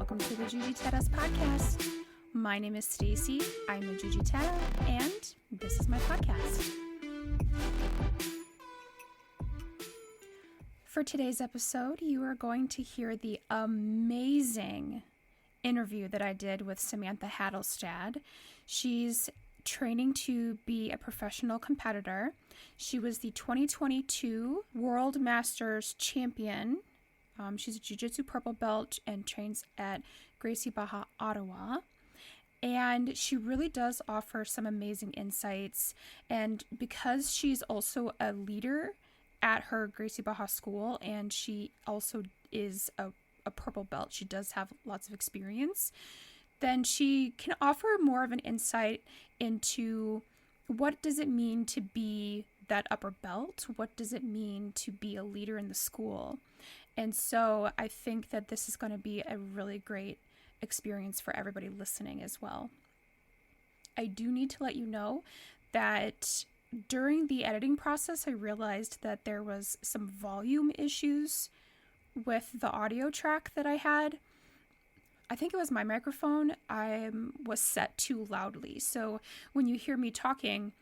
welcome to the Jiu-Jitsu podcast. My name is Stacy. I'm a Jiu-Jitsu and this is my podcast. For today's episode, you are going to hear the amazing interview that I did with Samantha Hattlestad. She's training to be a professional competitor. She was the 2022 World Masters champion. She's a Jiu-Jitsu purple belt and trains at Gracie Barra, Ottawa. And she really does offer some amazing insights. And because she's also a leader at her Gracie Barra school, and she also is a purple belt, she does have lots of experience, then she can offer more of an insight into what does it mean to be that upper belt? What does it mean to be a leader in the school? And so I think that this is going to be a really great experience for everybody listening as well. I do need to let you know that during the editing process, I realized that there was some volume issues with the audio track that I had. I think it was my microphone. I was set too loudly. So when you hear me talking,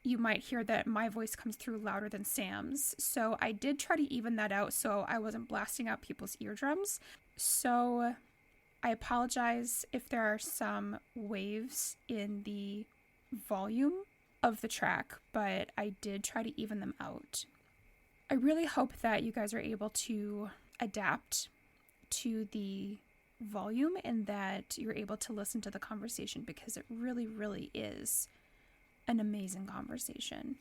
you might hear that my voice comes through louder than Sam's. So I did try to even that out so I wasn't blasting out people's eardrums. So I apologize if there are some waves in the volume of the track, but I did try to even them out. I really hope that you guys are able to adapt to the volume and that you're able to listen to the conversation, because it really, really is an amazing conversation.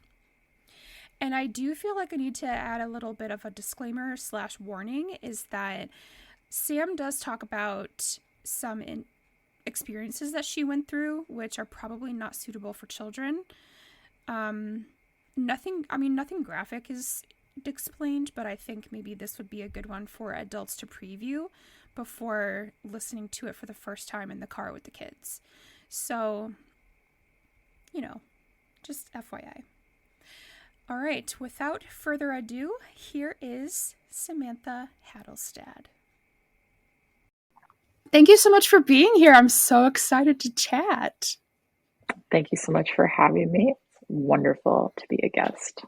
And I do feel like I need to add a little bit of a disclaimer / warning, is that Sam does talk about some experiences that she went through, which are probably not suitable for children. Nothing graphic is explained, but I think maybe this would be a good one for adults to preview before listening to it for the first time in the car with the kids. So, just FYI. All right, without further ado, here is Samantha Hattlestad. Thank you so much for being here. I'm so excited to chat. Thank you so much for having me. It's wonderful to be a guest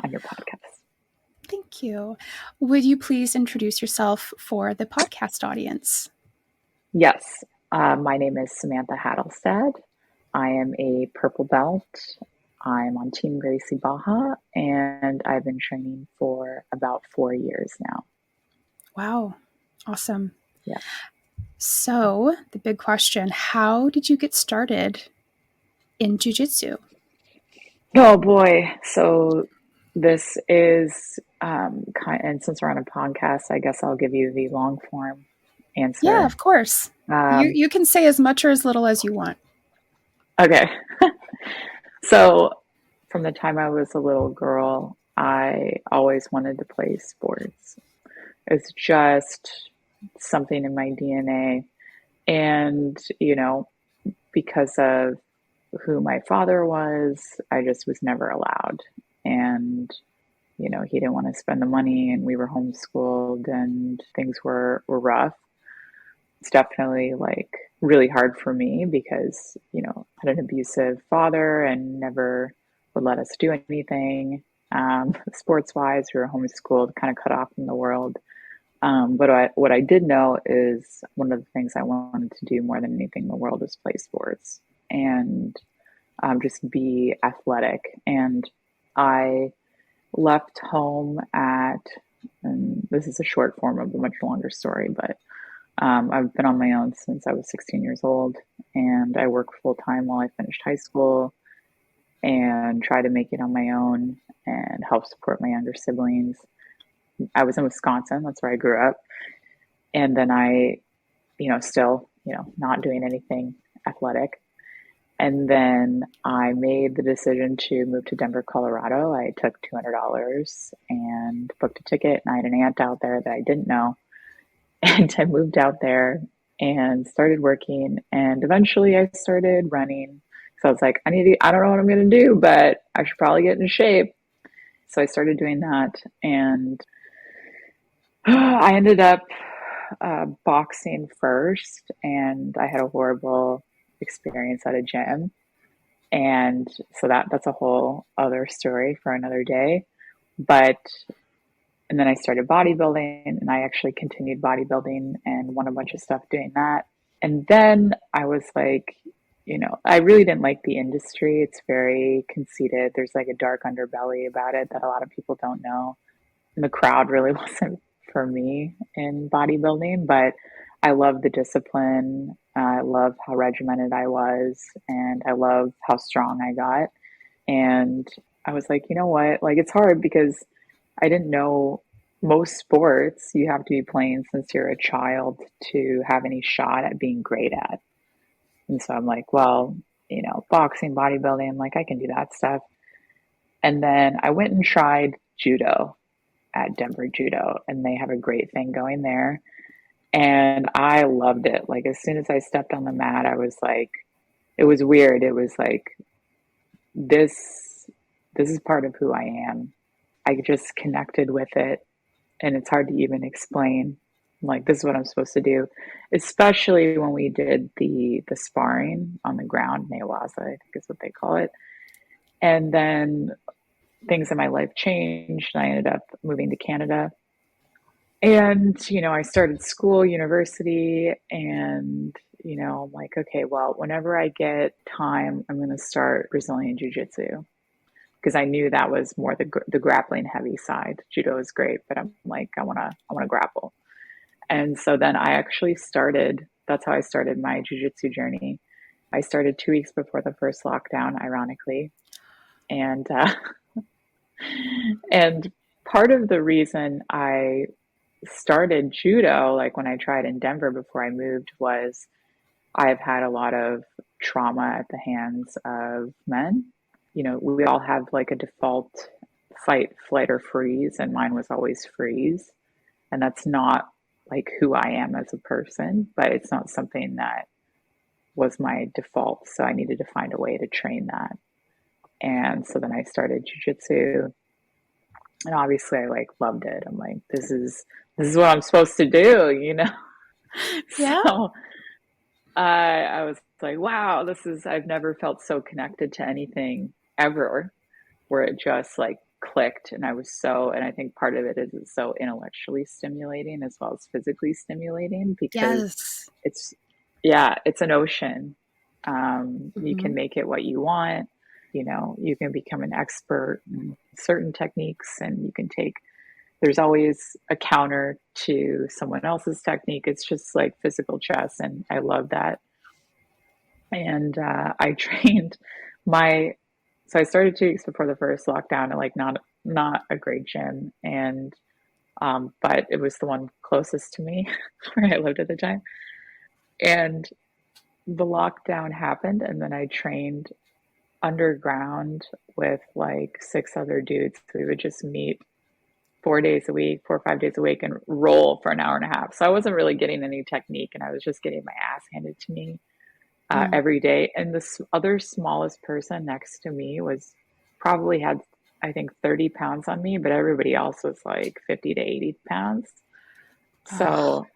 on your podcast. Thank you. Would you please introduce yourself for the podcast audience? Yes, my name is Samantha Hattlestad. I am a purple belt. I'm on Team Gracie Barra, and I've been training for about 4 years now. Wow. Awesome. Yeah. So the big question, how did you get started in jiu-jitsu? Oh boy. So this is, and since we're on a podcast, I guess I'll give you the long form answer. Yeah, of course. You can say as much or as little as you want. Okay. So from the time I was a little girl, I always wanted to play sports. It's just something in my DNA. And, because of who my father was, I just was never allowed. And, he didn't want to spend the money, and we were homeschooled, and things were rough. It's definitely really hard for me because, I had an abusive father and never would let us do anything. Sports wise, we were homeschooled, kind of cut off from the world. But what I did know is one of the things I wanted to do more than anything in the world was play sports and just be athletic. And I left home and this is a short form of a much longer story, but I've been on my own since I was 16 years old, and I worked full time while I finished high school and tried to make it on my own and help support my younger siblings. I was in Wisconsin. That's where I grew up. And then I, still, not doing anything athletic. And then I made the decision to move to Denver, Colorado. I took $200 and booked a ticket. And I had an aunt out there that I didn't know. And I moved out there and started working. And eventually I started running. So I was like, I don't know what I'm going to do, but I should probably get in shape. So I started doing that. And I ended up boxing first, and I had a horrible experience at a gym. And so that's a whole other story for another day. But and then I started bodybuilding, and I actually continued bodybuilding and won a bunch of stuff doing that. And then I was like, I really didn't like the industry. It's very conceited. There's like a dark underbelly about it that a lot of people don't know. And the crowd really wasn't for me in bodybuilding, but I love the discipline. I love how regimented I was, and I love how strong I got. And I was like, you know what? Like, it's hard because I didn't know most sports you have to be playing since you're a child to have any shot at being great at. And so I'm like, well, boxing, bodybuilding, I'm like, I can do that stuff. And then I went and tried judo at Denver Judo, and they have a great thing going there. And I loved it. Like, as soon as I stepped on the mat, I was like, it was weird. It was like, this is part of who I am. I just connected with it, and it's hard to even explain. Like, this is what I'm supposed to do, especially when we did the sparring on the ground, newaza, I think is what they call it. And then things in my life changed, and I ended up moving to Canada. And, I started school, university, and, I'm like, okay, well, whenever I get time, I'm going to start Brazilian Jiu Jitsu because I knew that was more the grappling heavy side. Judo is great, but I'm like, I want to grapple. And so then I actually started, that's how I started my Jiu Jitsu journey. I started 2 weeks before the first lockdown, ironically. And, and part of the reason I started judo, like when I tried in Denver before I moved, was I've had a lot of trauma at the hands of men. We all have like a default fight, flight, or freeze, and mine was always freeze. And that's not like who I am as a person, but it's not something that was my default. So I needed to find a way to train that. And so then I started jujitsu, and obviously I like loved it. I'm like, this is what I'm supposed to do. Yeah. So I was like, wow, I've never felt so connected to anything ever, where it just like clicked. And and I think part of it is it's so intellectually stimulating as well as physically stimulating because Yes. it's an ocean. You Mm-hmm. can make it what you want. You can become an expert in certain techniques, and there's always a counter to someone else's technique. It's just like physical chess, and I love that. And I trained my, so I started 2 weeks before the first lockdown at like not a great gym, and but it was the one closest to me where I lived at the time. And the lockdown happened, and then I trained underground with like 6 other dudes. We would just meet 4 days a week, 4 or 5 days a week, and roll for an hour and a half. So I wasn't really getting any technique, and I was just getting my ass handed to me Mm. every day. And the other smallest person next to me probably had, I think, 30 pounds on me, but everybody else was like 50 to 80 pounds. Oh, So,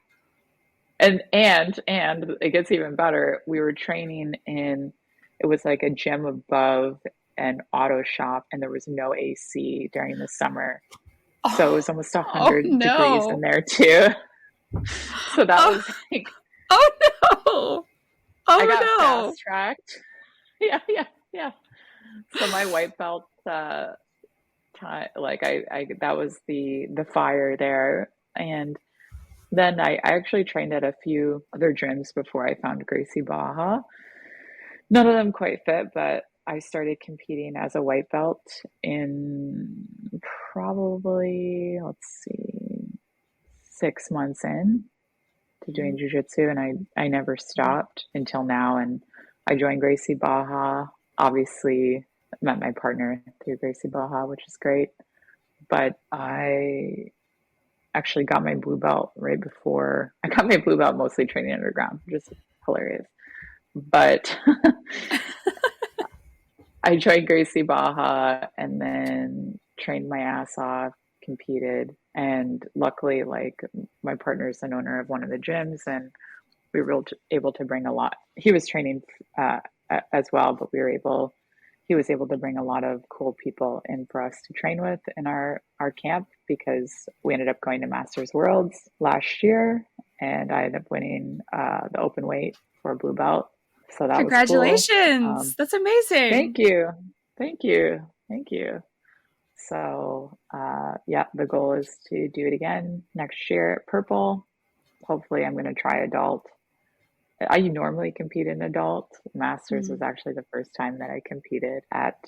and it gets even better. We were training it was like a gym above an auto shop, and there was no AC during the summer. So it oh, was almost oh 100 degrees in no. there too. So that Oh, was like, oh no. I Oh got no. fast tracked. Yeah, yeah, yeah. So my white belt time, like I that was the fire there. And then I actually trained at a few other gyms before I found Gracie Baja. None of them quite fit, but I started competing as a white belt in probably, let's see, 6 months in to doing jujitsu, and I never stopped until now. And I joined Gracie Baja. Obviously, met my partner through Gracie Baja, which is great. But I actually got my blue belt right before I got my blue belt, mostly training underground, which is hilarious. But I joined Gracie Baja and then trained my ass off. competed. And luckily, like my partner is an owner of one of the gyms, and we were able to bring a lot. He was training as well, but he was able to bring a lot of cool people in for us to train with in our camp, because we ended up going to Masters Worlds last year, and I ended up winning the open weight for a blue belt. So that was cool. Congratulations. That's amazing. Thank you. Thank you. Thank you. So, yeah, the goal is to do it again next year at Purple. Hopefully, I'm going to try adult. I normally compete in adult. Masters was actually the first time that I competed at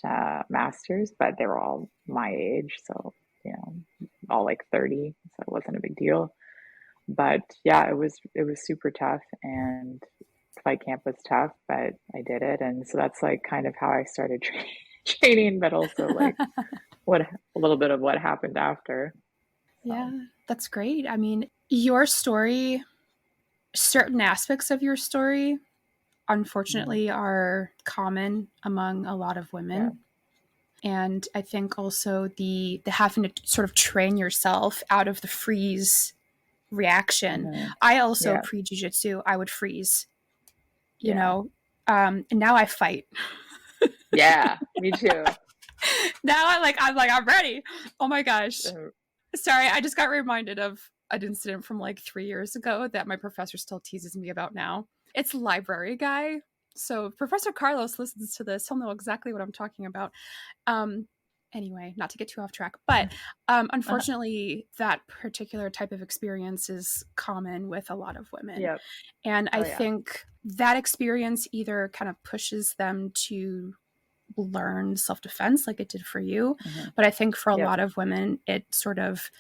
Masters, but they were all my age. So, you know, all like 30. So it wasn't a big deal. But yeah, it was super tough, and fight camp was tough, but I did it. And so that's like kind of how I started training, but also like what a little bit of what happened after. So. Yeah, that's great. I mean, your story, certain aspects of your story, unfortunately, are common among a lot of women. Yeah. And I think also the having to sort of train yourself out of the freeze reaction. I also pre-jiu-jitsu, I would freeze, you know, and now I fight. Yeah, me too. Now I'm ready. Oh my gosh. Sorry, I just got reminded of an incident from like 3 years ago that my professor still teases me about now. It's library guy. So Professor Carlos listens to this. He'll know exactly what I'm talking about. Anyway, not to get too off track, but unfortunately, that particular type of experience is common with a lot of women. Yep. And I think that experience either kind of pushes them to learn self-defense like it did for you. But I think for a lot of women, it sort of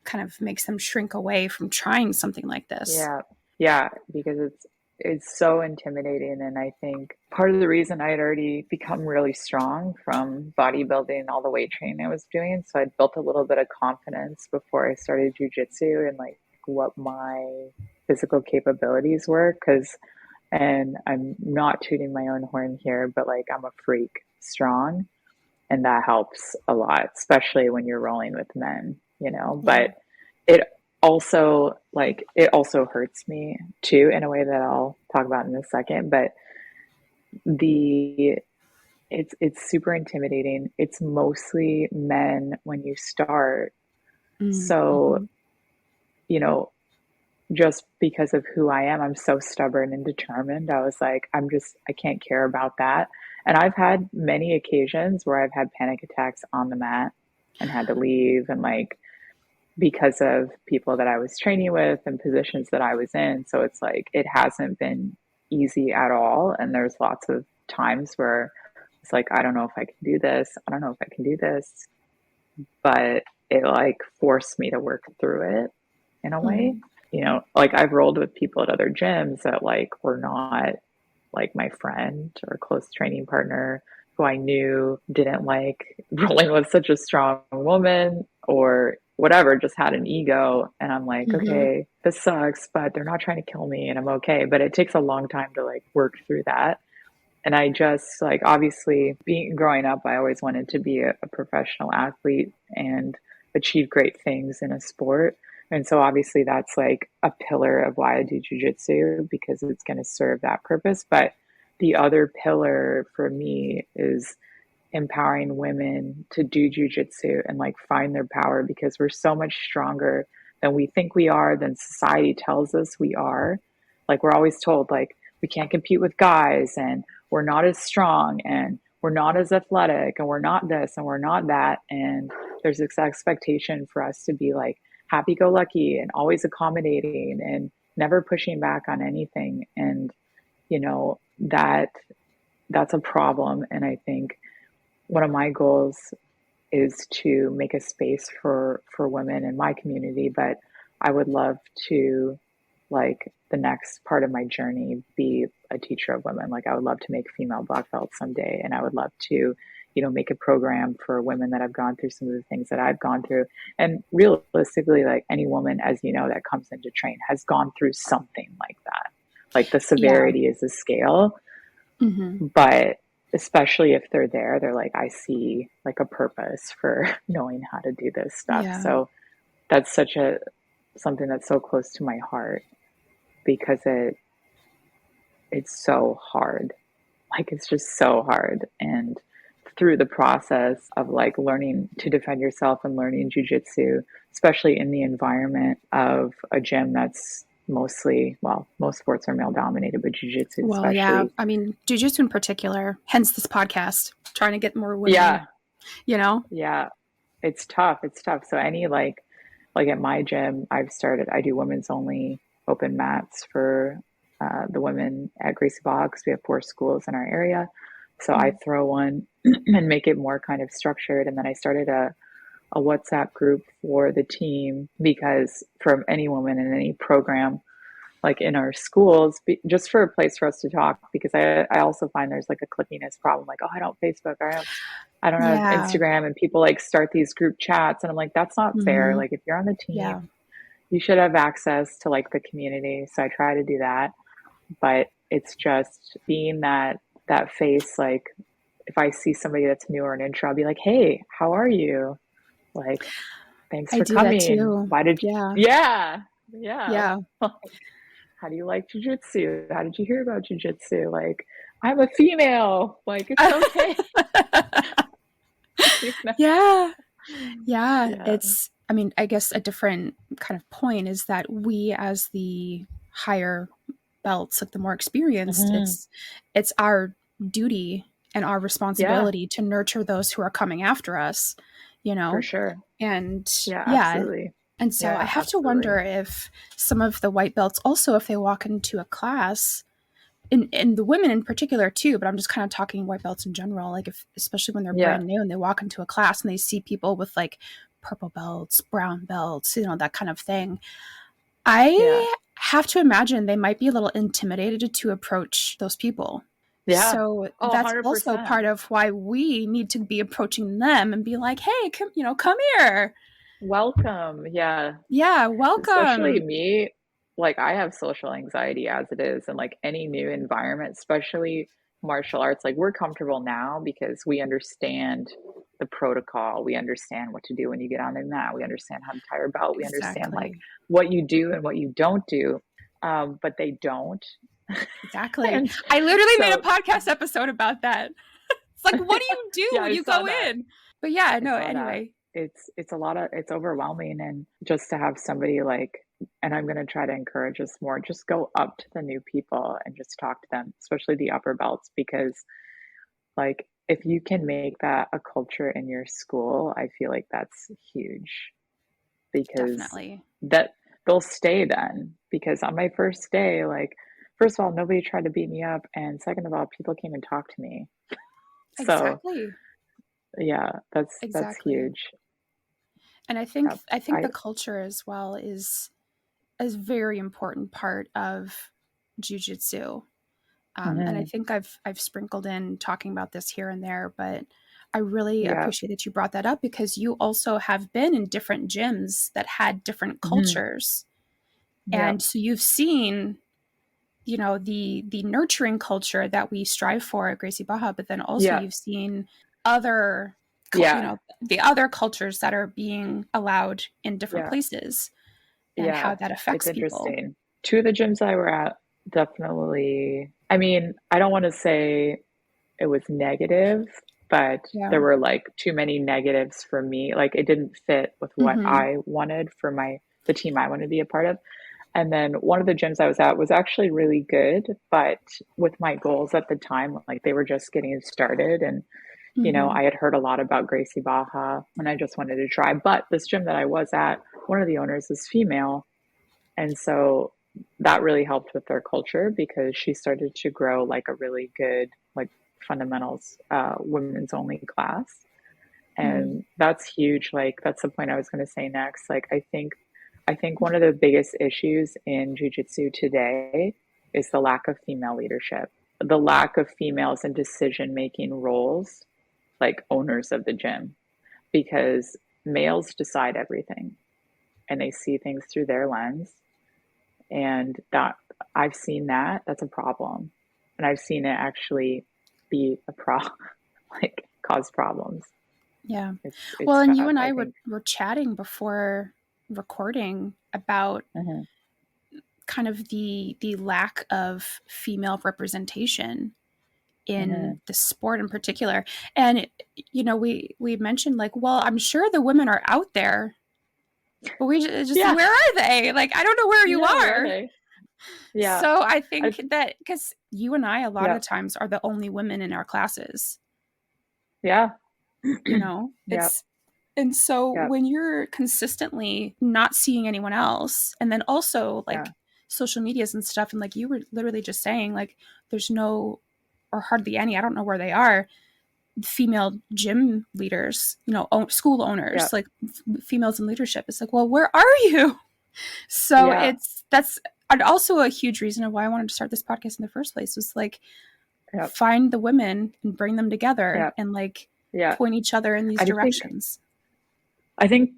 kind of makes them shrink away from trying something like this. Yeah, because it's so intimidating. And I think part of the reason I had already become really strong from bodybuilding and all the weight training I was doing, so I'd built a little bit of confidence before I started jiu-jitsu and like what my physical capabilities were. And I'm not tooting my own horn here, but like I'm a freak strong, and that helps a lot, especially when you're rolling with men, you know. But it also hurts me too, in a way that I'll talk about in a second. But it's super intimidating. It's mostly men when you start. So, you know, just because of who I am, I'm so stubborn and determined. I was like, I can't care about that. And I've had many occasions where I've had panic attacks on the mat and had to leave, and like, because of people that I was training with and positions that I was in. So it's like, it hasn't been easy at all. And there's lots of times where it's like, I don't know if I can do this. I don't know if I can do this. But it like forced me to work through it in a way. You know, like I've rolled with people at other gyms that like were not like my friend or close training partner, who I knew didn't like rolling with such a strong woman or whatever, just had an ego. And I'm like, okay, this sucks, but they're not trying to kill me and I'm okay. But it takes a long time to like work through that. And I just like, obviously growing up, I always wanted to be a professional athlete and achieve great things in a sport. And so obviously that's like a pillar of why I do jiu-jitsu, because it's going to serve that purpose. But the other pillar for me is empowering women to do jiu-jitsu and like find their power, because we're so much stronger than we think we are, than society tells us we are. Like we're always told like we can't compete with guys, and we're not as strong, and we're not as athletic, and we're not this and we're not that. And there's this expectation for us to be like happy-go-lucky and always accommodating and never pushing back on anything. And, you know, that's a problem. And I think one of my goals is to make a space for women in my community, but I would love to, like, the next part of my journey be a teacher of women. Like I would love to make female black belts someday. And I would love to, you know, make a program for women that have gone through some of the things that I've gone through. And realistically, like any woman, as you know, that comes in to train has gone through something like that. Like the severity is a scale, but especially if they're there, they're like, I see like a purpose for knowing how to do this stuff. Yeah. So that's such a something that's so close to my heart because it's so hard. Like it's just so hard. And through the process of like learning to defend yourself and learning jujitsu, especially in the environment of a gym that's mostly, well, most sports are male dominated, but jujitsu Well, yeah. especially. I mean, jujitsu in particular, hence this podcast, trying to get more women, Yeah, you know? yeah. It's tough. It's tough. So any like at my gym, I do women's only open mats for the women at Gracie Boggs. We have 4 schools in our area. So I Mm. throw one and make it more kind of structured. And then I started a WhatsApp group for the team because for any woman in any program, like in our schools, just for a place for us to talk, because I also find there's like a clickiness problem. Like, oh, I don't Facebook, I don't have Yeah. Instagram, and people like start these group chats. And I'm like, that's not fair. Hmm. Like, if you're on the Yeah. team, you should have access to like the community. So I try to do that. But it's just being that face, like if I see somebody that's new or an intro, I'll be like, hey, how are you? Like, thanks I for do that coming. too. Why did Yeah. you? Yeah, yeah. Yeah. How do you like jujitsu? How did you hear about jujitsu? Like, I'm a female. Like, it's okay. You know? Yeah. Yeah. Yeah. I mean, I guess a different kind of point is that we, as the higher belts, like the more experienced, Hmm. it's our duty and our Yeah, responsibility to nurture those who are coming after us, you for know? sure. And Yeah, yeah. absolutely. And so I Yeah, have to wonder absolutely. if some of the white belts also, if they walk into a class, and the women in particular too, but I'm just kind of talking white belts in general, like if especially when they're Yeah, brand new and they walk into a class and they see people with like purple belts, brown belts, that kind of thing. yeah, I have to imagine they might be a little intimidated to approach those people. yeah. So Oh, that's also 100%. part of why we need to be approaching them and be like, "Hey, come here. Welcome. Yeah. Yeah, Especially welcome." me, like I have social anxiety as it is, and like any new environment, especially martial arts, like we're comfortable now because we understand the protocol. We understand what to do when you get on the mat. We understand how to tie your belt. We understand like Exactly. what you do and what you don't do. But they don't. Exactly. And I literally made a so, podcast episode about that. It's like, what do you do yeah, when I you saw go that. in? But yeah, I no, saw that. anyway. It's a lot of it's overwhelming, and just to have somebody like, and I'm going to try to encourage us more, just go up to the new people and just talk to them, especially the upper belts, because like if you can make that a culture in your school, I feel like that's huge because Definitely. that they'll stay then. Because on my first day, like first of all, nobody tried to beat me up, and second of all, people came and talked to me. So Exactly. yeah, that's Exactly. huge. And Yep. I think I the culture as well is a very important part of jujitsu. And I mhm. think I've sprinkled in talking about this here and there, but I really Yeah. appreciate that you brought that up because you also have been in different gyms that had different Mhm. cultures. Yeah. And so you've seen, the nurturing culture that we strive for at Gracie Baja, but then also Yeah. you've seen other Yeah. the other cultures that are being allowed in different Yeah. places and how Yeah. that It's affects people. interesting. Two of the gyms I were at definitely, I mean, I don't want to say it was negative, but Yeah. there were like too many negatives for me. Like it didn't fit with what Hmm. I wanted for the team I wanted to be a part of. And then one of the gyms I was at was actually really good, but with my goals at the time, like they were just getting started. And Hmm. I had heard a lot about Gracie Baja and I just wanted to try. But this gym that I was at, one of the owners is female. And so that really helped with their culture because she started to grow like a really good, like fundamentals, women's only class. Mm. And that's huge. Like that's the point I was going to say next. Like I think one of the biggest issues in jujitsu today is the lack of female leadership, the lack of females in decision making roles, like owners of the gym, because males decide everything and they see things through their lens. And that I've seen that that's a problem. And I've seen it actually. be a like cause problems. Yeah. Well, It's and you tough, and I I think. were chatting before recording about Hmm. kind of the lack of female representation in Hmm. the sport in particular. And we mentioned like, well, I'm sure the women are out there, but we just Yeah, where are they? Like, I don't know where you yeah, where are are. they? Yeah, So I I think that because you and I a lot of yeah, the times are the only women in our classes, yeah, yeah, it's and so yeah, when you're consistently not seeing anyone else, and then also yeah, like social medias and stuff, and like you were literally just saying, like there's no or hardly any, I don't know where they are, female gym leaders, school yeah, owners, like females in leadership. It's like, well, where are you? So yeah, that's and also a huge reason of why I wanted to start this podcast in the first place was like yeah, find the women and bring them together yeah, and like yeah. point each other in these I just think directions. I think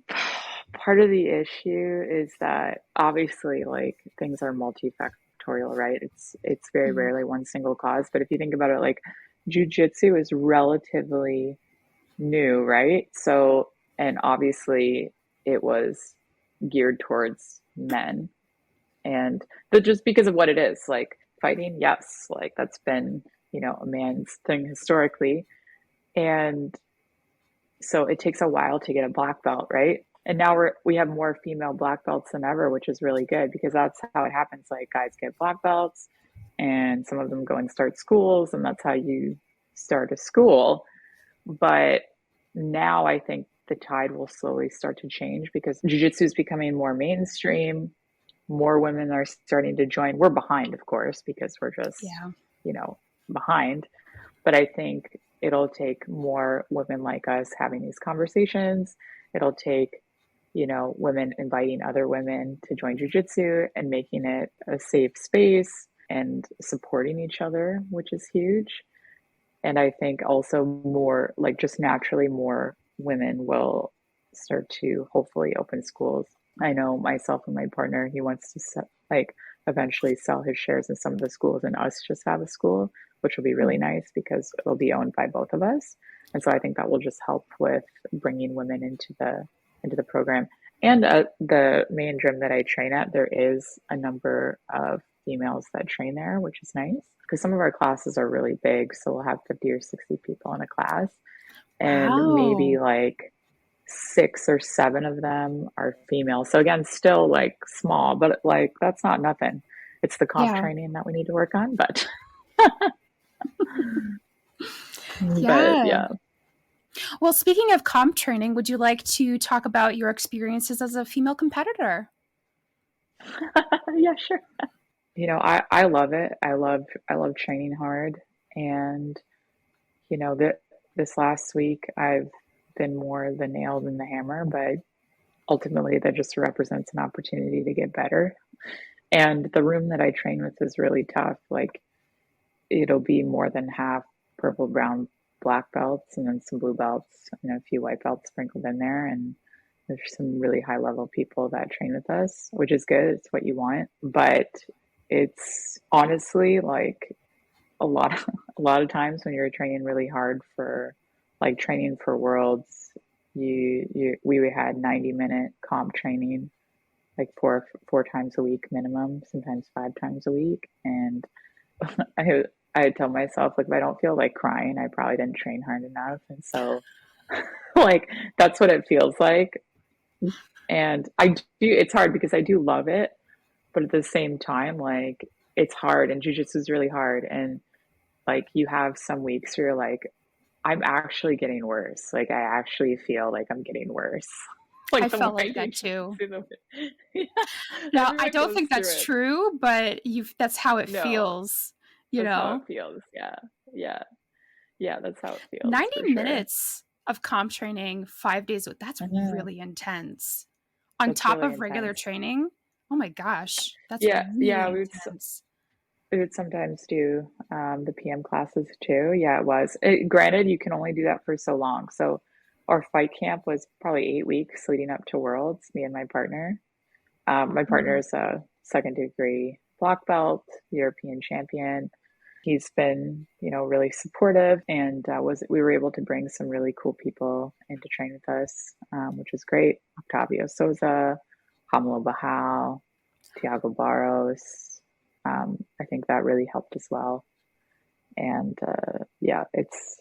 part of the issue is that obviously like things are multifactorial, right? It's very Mm-hmm. rarely one single cause, but if you think about it, like jujitsu is relatively new, right? So, and obviously it was geared towards men, and but just because of what it is, like fighting, yes, like that's been, a man's thing historically. And so it takes a while to get a black belt, right? And now we have more female black belts than ever, which is really good because that's how it happens. Like guys get black belts and some of them go and start schools, and that's how you start a school. But now I think the tide will slowly start to change because jiu-jitsu is becoming more mainstream. More women are starting to join. We're behind, of course, because we're just, Yeah. you know, behind. But I think it'll take more women like us having these conversations. It'll take, women inviting other women to join jujitsu and making it a safe space and supporting each other, which is huge. And I think also more, like just naturally, more women will start to hopefully open schools. I know myself and my partner, he wants to like eventually sell his shares in some of the schools and us just have a school, which will be really Mm-hmm. nice because it'll be owned by both of us. And so I think that will just help with bringing women into the program. And the main gym that I train at, there is a number of females that train there, which is nice because some of our classes are really big. So we'll have 50 or 60 people in a class, and maybe Wow. like 6 or 7 of them are female. So again, still like small, but like that's not nothing. It's the comp Yeah. training that we need to work on, but Yeah. yeah. Well, speaking of comp training, would you like to talk about your experiences as a female competitor? Yeah, sure. I love it. I love training hard, and that this last week I've been more the nail than the hammer, but ultimately that just represents an opportunity to get better. And the room that I train with is really tough. Like it'll be more than half purple, brown, black belts, and then some blue belts and a few white belts sprinkled in there. And there's some really high level people that train with us, which is good. It's what you want. But it's honestly like a lot of, a lot of times when you're training really hard for like training for worlds, we had 90-minute comp training like four times a week minimum, sometimes 5 times a week. And I I tell myself like if I don't feel like crying, I probably didn't train hard enough. And so like that's what it feels like. And I do, it's hard because I do love it, but at the same time, like it's hard and jujitsu is really hard. And like you have some weeks where you're like, I'm actually getting worse. Like I actually feel like I'm getting worse. I Like the more felt I like do that too. jujitsu, yeah, Now, I everyone don't goes think through that's it. true, but that's how it No, feels, you that's how know. it feels. Yeah, yeah, yeah. That's how it feels 90 for sure. minutes of comp training 5 days a week, that's I know really intense. On that's top really of regular intense. training, oh my gosh, that's Yeah, yeah. really intense. We would sometimes do the PM classes too. Yeah, it was. Granted, you can only do that for so long. So our fight camp was probably 8 weeks leading up to Worlds. Me and my partner. My partner Mhm. is a second degree black belt, European champion. He's been, really supportive, and we were able to bring some really cool people in to train with us, which was great. Octavio Souza, Hamlo Bahal, Tiago Barros. I think that really helped as well. And yeah, it's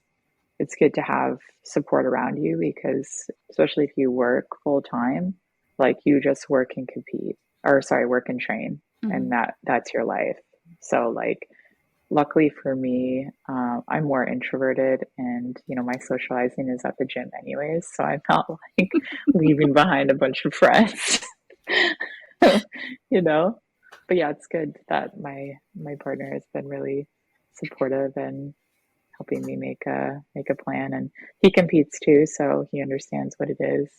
good to have support around you, because especially if you work full time, like you just work and compete, or sorry, work and train, Hmm. and that's your life. So like, luckily for me, I'm more introverted, and my socializing is at the gym anyways, so I'm not like leaving behind a bunch of friends. you know. But yeah, it's good that my partner has been really supportive and helping me make a plan, and he competes too, so he understands what it is,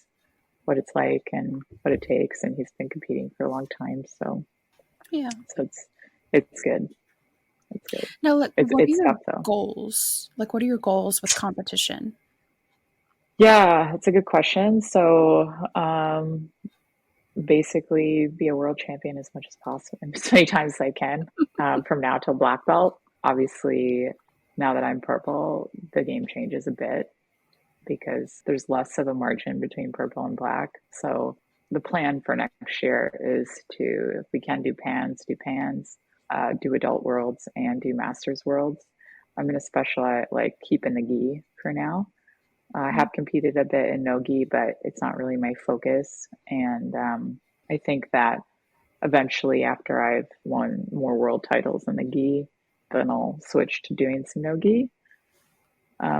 what it's like, and what it takes, and he's been competing for a long time, Yeah. so it's good. It's good. Now, like, It's what are it's your tough though. goals? Like, what are your goals with competition? Yeah, it's a good question. So, basically, be a world champion as much as possible, and as many times as I can, from now till black belt. Obviously, now that I'm purple, the game changes a bit because there's less of a margin between purple and black. So the plan for next year is to, if we can, do pans, do adult worlds, and do masters worlds. I'm going to specialize, like keep in the gi for now. I have competed a bit in no gi, but it's not really my focus. And I think that eventually, after I've won more world titles in the gi, then I'll switch to doing some no gi.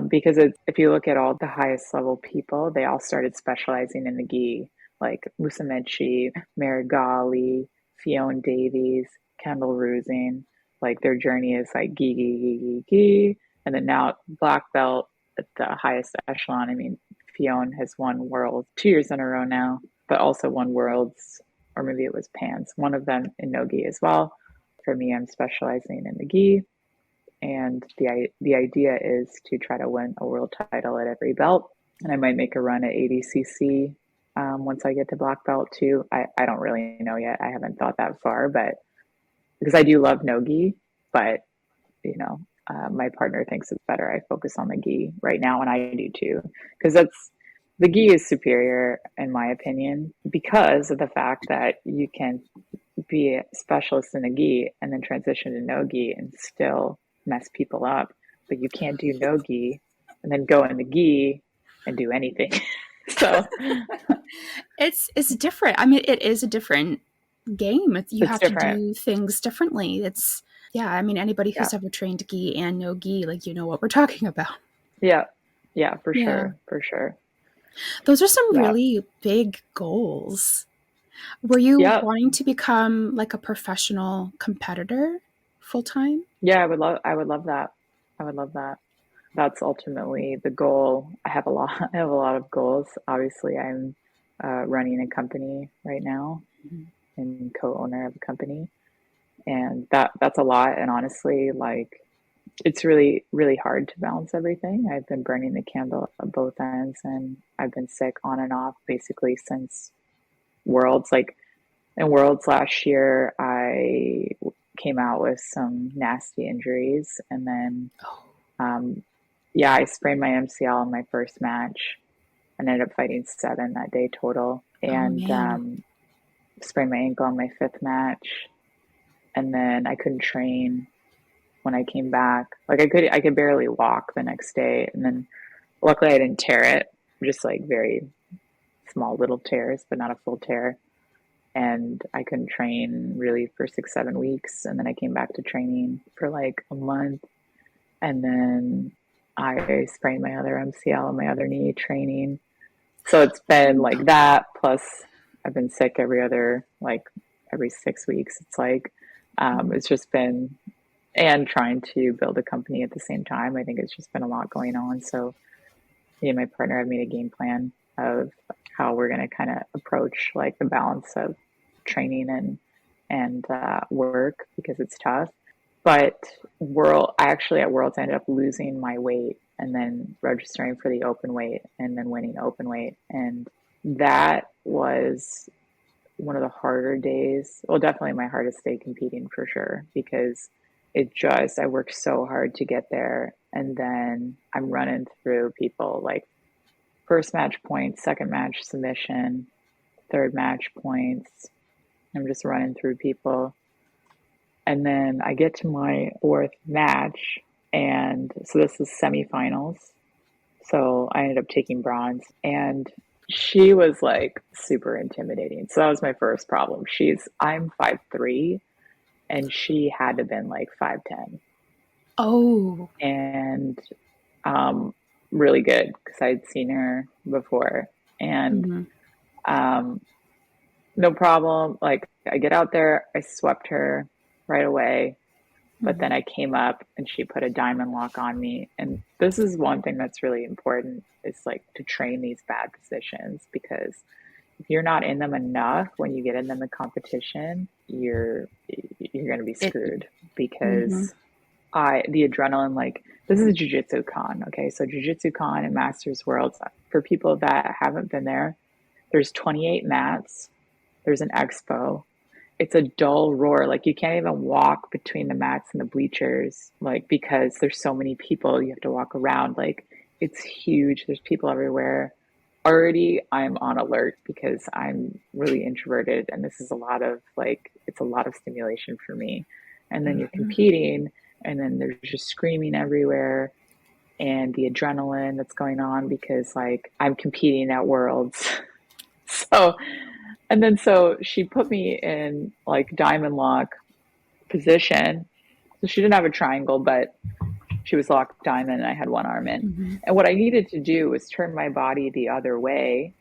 Because if you look at all the highest level people, they all started specializing in the gi, like Musumeci, Marigali, Fiona Davies, Kendall Rusing. Like their journey is like gi, gi, gi, gi, gi. And then now black belt at the highest echelon. I mean, Fiona has won worlds 2 years in a row now, but also won worlds, or maybe it was pans, one of them in no gi as well. For me, I'm specializing in the gi, and the idea is to try to win a world title at every belt. And I might make a run at ADCC once I get to black belt too. I don't really know yet. I haven't thought that far, but because I do love nogi, but my partner thinks it's better I focus on the gi right now, and I do too, because that's the gi is superior in my opinion because of the fact that you can be a specialist in a gi and then transition to no gi and still mess people up. But you can't do no gi and then go in the gi and do anything. So It's different. I mean, it is a different game. You it's have to different. do things differently. It's yeah. I mean, anybody Yeah. who's ever trained gi and no gi, like you know what we're talking about. Yeah. Yeah, for Yeah, sure. For sure. those are some Yeah. really big goals. Were you Yeah. wanting to become like a professional competitor full time? Yeah, I would love that. I would love that. That's ultimately the goal. I have a lot of goals. Obviously, I'm running a company right now and co-owner of a company, and that's a lot. And honestly, like it's really really hard to balance everything. I've been burning the candle at both ends, and I've been sick on and off basically since Worlds. Like in Worlds last year, I came out with some nasty injuries, and then Oh, um, yeah, I sprained my MCL in my first match and ended up fighting 7 that day total, oh and man. sprained my ankle on my 5th match, and then I couldn't train when I came back. Like I could barely walk the next day, and then luckily I didn't tear it, just like very small little tears, but not a full tear. And I couldn't train really for 6 7 weeks, and then I came back to training for like a month, and then I sprained my other MCL and my other knee training. So it's been like that. Plus, I've been sick every 6 weeks. It's like Mhm. it's just been, and trying to build a company at the same time. I think it's just been a lot going on. So me and my partner have made a game plan of how we're going to kind of approach like the balance of training and work, because it's tough. But I actually at Worlds ended up losing my weight and then registering for the open weight and then winning open weight, and that was one of the harder days. Well, definitely my hardest day competing for sure, because I worked so hard to get there. And then I'm running through people like first match points, second match submission, third match points. I'm just running through people. And then I get to my fourth match. And so this is semifinals. So I ended up taking bronze. And she was like super intimidating. So that was my first problem. I'm 5'3" and she had to have been like 5'10". Oh. And really good because I'd seen her before. And Mm-hmm. um, no problem. Like I get out there, I swept her right away. But Mm-hmm. then I came up and she put a diamond lock on me. And this is one thing that's really important is like to train these bad positions because if you're not in them enough when you get in them in competition, you're going to be It. screwed Mm-hmm. because the adrenaline, like this is Jiu-Jitsu Con, okay? So Jiu-Jitsu Con and Masters Worlds, for people that haven't been there, there's 28 mats, there's an expo. It's a dull roar. Like you can't even walk between the mats and the bleachers, like because there's so many people, you have to walk around. Like it's huge. There's people everywhere. Already I'm on alert because I'm really introverted and this is a lot of like it's a lot of stimulation for me. And then you're Mm-hmm. competing and then there's just screaming everywhere and the adrenaline that's going on because like I'm competing at Worlds. So and then so she put me in like diamond lock position. So she didn't have a triangle, but she was locked diamond and I had one arm in. Mm-hmm. And what I needed to do was turn my body the other way,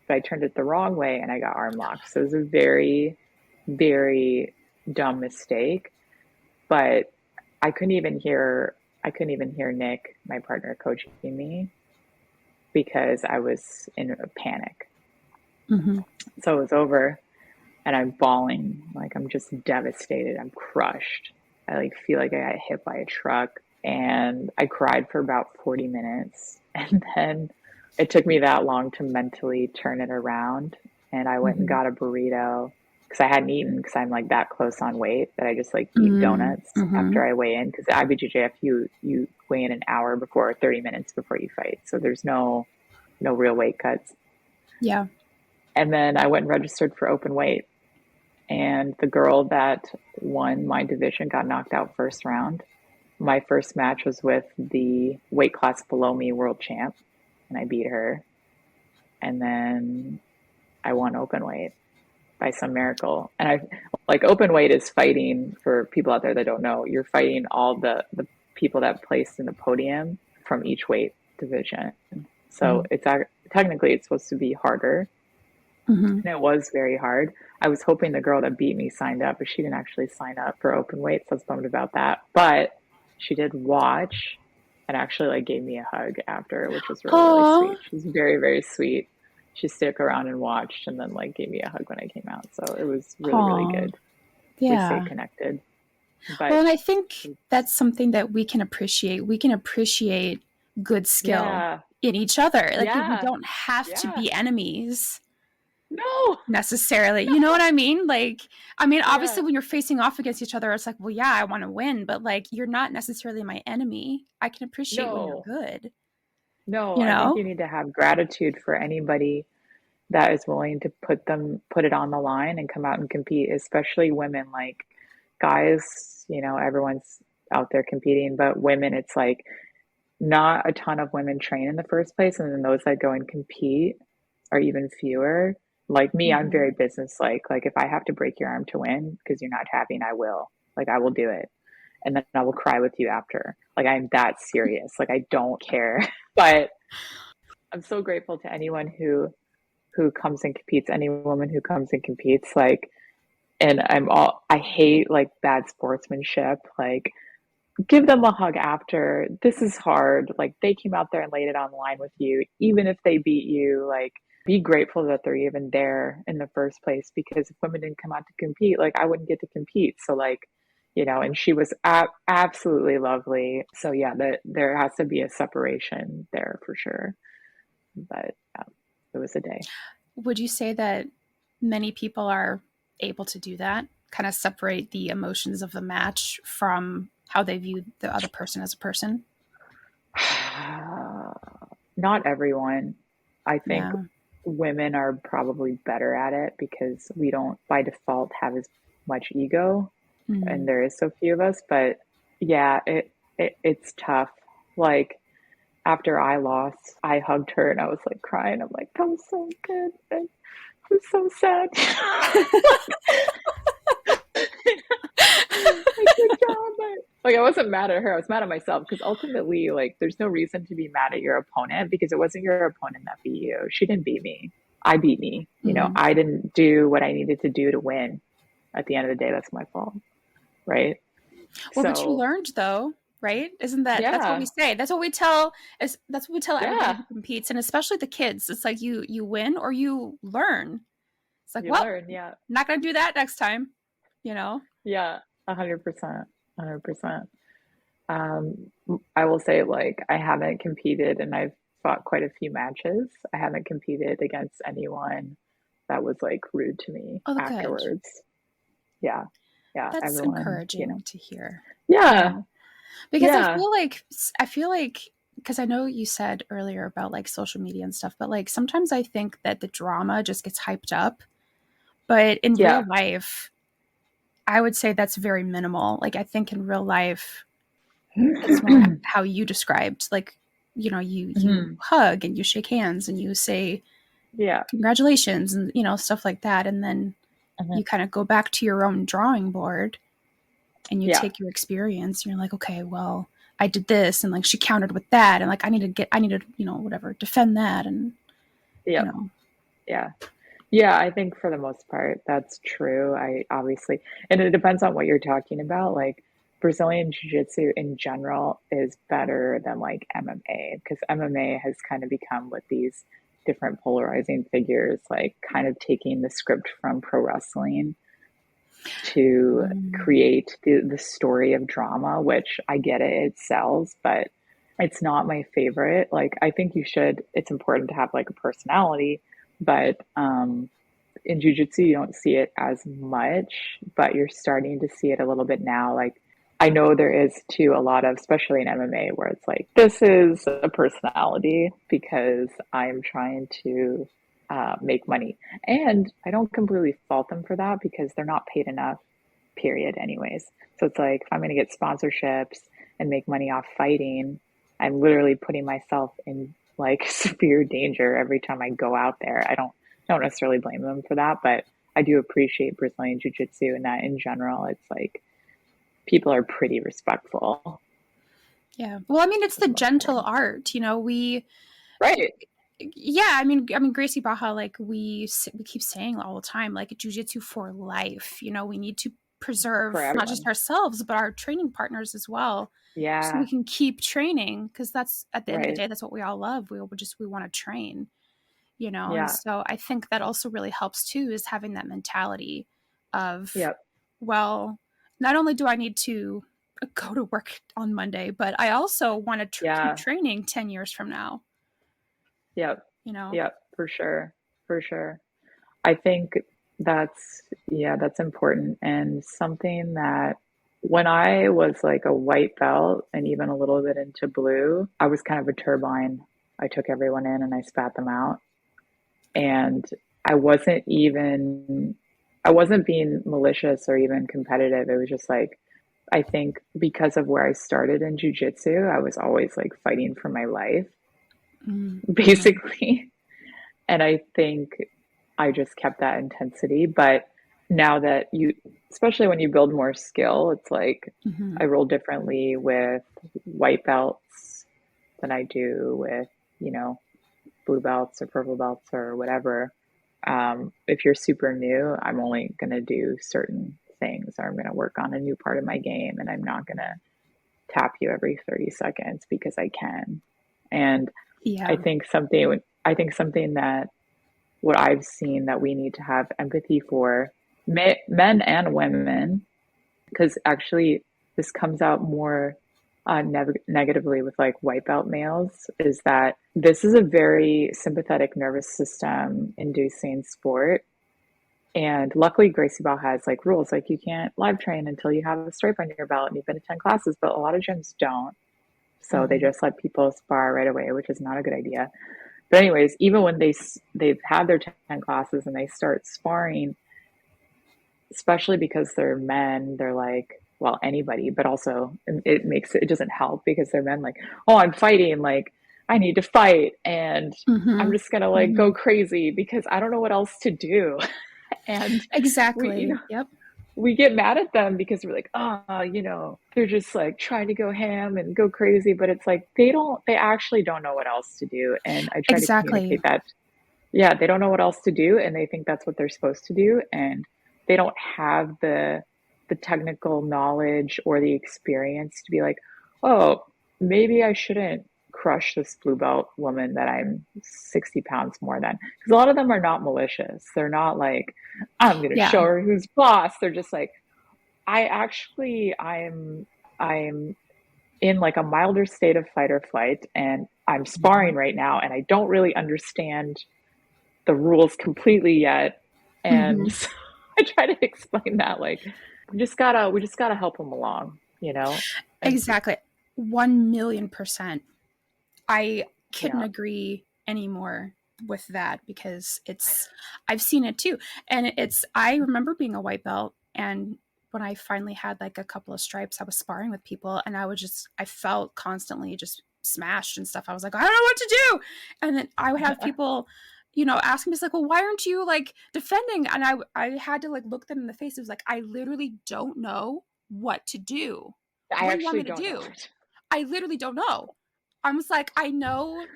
but I turned it the wrong way and I got arm locked. So it was a very, very dumb mistake. But I couldn't even hear Nick, my partner, coaching me because I was in a panic. Mm-hmm. So it was over and I'm bawling, like I'm just devastated. I'm crushed. I like feel like I got hit by a truck and I cried for about 40 minutes. And then it took me that long to mentally turn it around. And I went and Mm-hmm. got a burrito because I hadn't eaten because I'm like that close on weight that I just like eat donuts Mm-hmm. after I weigh in. Because IBJJF, you weigh in an hour before, 30 minutes before you fight. So there's no real weight cuts. Yeah. And then I went and registered for open weight and the girl that won my division got knocked out first round. My first match was with the weight class below me world champ, and I beat her. And then I won open weight by some miracle. And I like open weight is fighting for people out there that don't know. You're fighting all the people that placed in the podium from each weight division. So Mm-hmm. technically it's supposed to be harder Mm-hmm. and it was very hard. I was hoping the girl that beat me signed up, but she didn't actually sign up for open weight, so I was bummed about that. But she did watch and actually like gave me a hug after, which was really, really Oh. sweet. She's very, very sweet. She stuck around and watched and then like gave me a hug when I came out. So it was really, really Oh. good. We stayed Yeah. connected. Well, But and I think that's something that we can appreciate. We can appreciate good skill yeah, in each other. Like we yeah, don't have to yeah. be enemies No, necessarily. You know what I mean? Like, I mean, obviously yeah, when you're facing off against each other, it's like, well, yeah, I want to win, but like you're not necessarily my enemy. I can appreciate when you're no, good, no. you I think know? you need to have gratitude for anybody that is willing to put it on the line and come out and compete, especially women. Like guys, everyone's out there competing, but women, it's like not a ton of women train in the first place, and then those that go and compete are even fewer. Like me, I'm Mm-hmm. very business like if I have to break your arm to win because you're not happy, and I will. Like I will do it. And then I will cry with you after. Like I'm that serious. Like I don't care. But I'm so grateful to anyone who comes and competes, any woman who comes and competes, like, and I hate like bad sportsmanship. Like, give them a hug after. This is hard. Like, they came out there and laid it on the line with you, even if they beat you. Like, be grateful that they're even there in the first place because if women didn't come out to compete, like, I wouldn't get to compete. So, like, and she was absolutely lovely. So, yeah, there has to be a separation there for sure. But it was a day. Would you say that many people are able to do that? Kind of separate the emotions of the match from how they view the other person as a person? Not everyone. I think Yeah. women are probably better at it because we don't by default have as much ego and Mm. there is so few of us, but yeah, it's tough. Like after I lost, I hugged her and I was like crying. I'm like, that was so good. And I was so sad. Like, good job. Like, I wasn't mad at her. I was mad at myself because ultimately, like, there's no reason to be mad at your opponent because it wasn't your opponent that beat you. She didn't beat me. I beat me. You know, Mm. I didn't do what I needed to do to win. At the end of the day, that's my fault. Right. Well, but you So, learned though, right? Isn't that's what we yeah. say? That's what we tell that's what we tell everybody Yeah. who competes, and especially the kids. It's like you win or you learn. It's like, You well, learn. Yeah. not gonna do that next time, you know? Yeah. 100%. 100%. Um, I will say, like, I haven't competed and I've fought quite a few matches. I haven't competed against anyone that was like rude to me Oh, good. afterwards. Yeah. Yeah. That's Everyone, you know. encouraging to hear. Yeah. Yeah. Because Yeah. I feel like because I know you said earlier about like social media and stuff, but like sometimes I think that the drama just gets hyped up. But in real Yeah. life, I would say that's very minimal. Like I think in real life, it's more how you described. Like, you Mhm. hug and you shake hands and you say Yeah. congratulations and stuff like that, and then Mhm. you kind of go back to your own drawing board and you Yeah. take your experience and you're like, okay, well, I did this and like she countered with that and like I need to, whatever, defend that and you Yep. know. Yeah. Yeah, I think for the most part, that's true. I obviously, and it depends on what you're talking about. Like Brazilian Jiu-Jitsu in general is better than like MMA because MMA has kind of become with these different polarizing figures, like kind of taking the script from pro wrestling to Mm, create the story of drama, which I get it, it sells, but it's not my favorite. Like I think it's important to have like a personality, but in jujitsu, you don't see it as much, but you're starting to see it a little bit now. Like, I know there is too a lot of, especially in MMA, where it's like, this is a personality because I'm trying to make money. And I don't completely fault them for that because they're not paid enough, period, anyways. So it's like, if I'm going to get sponsorships and make money off fighting, I'm literally putting myself in like severe danger every time I go out there. I don't necessarily blame them for that, but I do appreciate Brazilian Jiu Jitsu and that in general, it's like people are pretty respectful yeah. Well, I mean, it's for the the most gentle part. art, we Right. yeah, I mean Gracie Baja, like we keep saying all the time, like jujitsu for life. We need to For preserve not just everyone. ourselves but our training partners as well, so we Yeah. can keep training because that's at the end of the Right. day that's what we all love. We want to train, and Yeah. so I think that also really helps too, is having that mentality of, Yep. well, not only do I need to go to work on Monday, but I also want to keep Yeah. training 10 years from now, Yep. you know Yep. For sure. For sure. I think that's important and something that when I was like a white belt and even a little bit into blue, I was kind of a turbine. I took everyone in and I spat them out. And I wasn't even, I wasn't being malicious or even competitive. It was just like, I think because of where I started in jujitsu, I was always like fighting for my life, Mm-hmm. basically. And I think I just kept that intensity. But now that especially when you build more skill, it's like Mm-hmm. I roll differently with white belts than I do with, you know, blue belts or purple belts or whatever. If you're super new, I'm only going to do certain things, or I'm going to work on a new part of my game, and I'm not going to tap you every 30 seconds because I can. And I Yeah. think something that what I've seen that we need to have empathy for men and women, because actually this comes out more negatively with like white belt males, is that this is a very sympathetic nervous system inducing sport. And luckily, Gracie Ball has like rules, like you can't live train until you have a stripe on your belt and you've been to 10 classes, but a lot of gyms don't. So they Mm-hmm. just let people spar right away, which is not a good idea. But anyways, even when they've had their 10 classes and they start sparring, especially because they're men, they're like, well, anybody, but also it doesn't help because they're men like, oh, I'm fighting, like I need to fight and I'm Mm-hmm. just gonna like Mm-hmm. go crazy because I don't know what else to do. And we, Exactly. Yep. we get mad at them because we're like, oh, they're just like trying to go ham and go crazy, but it's like they actually don't know what else to do. And I try to Exactly. communicate that. Yeah, they don't know what else to do and they think that's what they're supposed to do. And they don't have the technical knowledge or the experience to be like, oh, maybe I shouldn't crush this blue belt woman that I'm 60 pounds more than. Because a lot of them are not malicious. They're not like, I'm going to Yeah. show her who's boss. They're just like, I'm in like a milder state of fight or flight and I'm Mm-hmm. sparring right now and I don't really understand the rules completely yet. Mm-hmm. And so I try to explain that like we just gotta help them along. And Exactly. 1,000,000%. I couldn't yeah, agree anymore with that because I've seen it too. And I remember being a white belt and when I finally had like a couple of stripes, I was sparring with people and I felt constantly just smashed and stuff. I was like, I don't know what to do. And then I would have people, ask me, it's like, well, why aren't you like defending? And I had to like look them in the face. It was like, I literally don't know what to do. I What do you want actually me to don't know do? it. I literally don't know. I was like, I know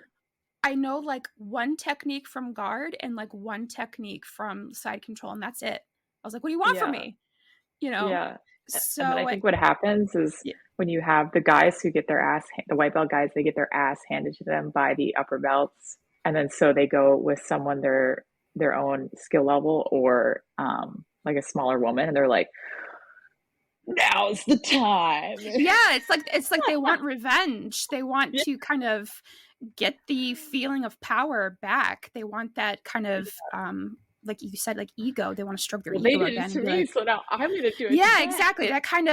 like one technique from guard and like one technique from side control, and that's it. I was like, what do you want from Yeah, me? You know? yeah. And then I So think what happens is yeah. when you have the guys who get the white belt guys, they get their ass handed to them by the upper belts, and then so they go with someone their own skill level or like a smaller woman, and they're like, now's the time. Yeah, it's like they want revenge. They want Yeah, to kind of get the feeling of power back. They want that kind of like you said, like ego. They want to stroke their well, they ego did it again and to be me, like, so now I'm going to do it to yeah, them. exactly. The kind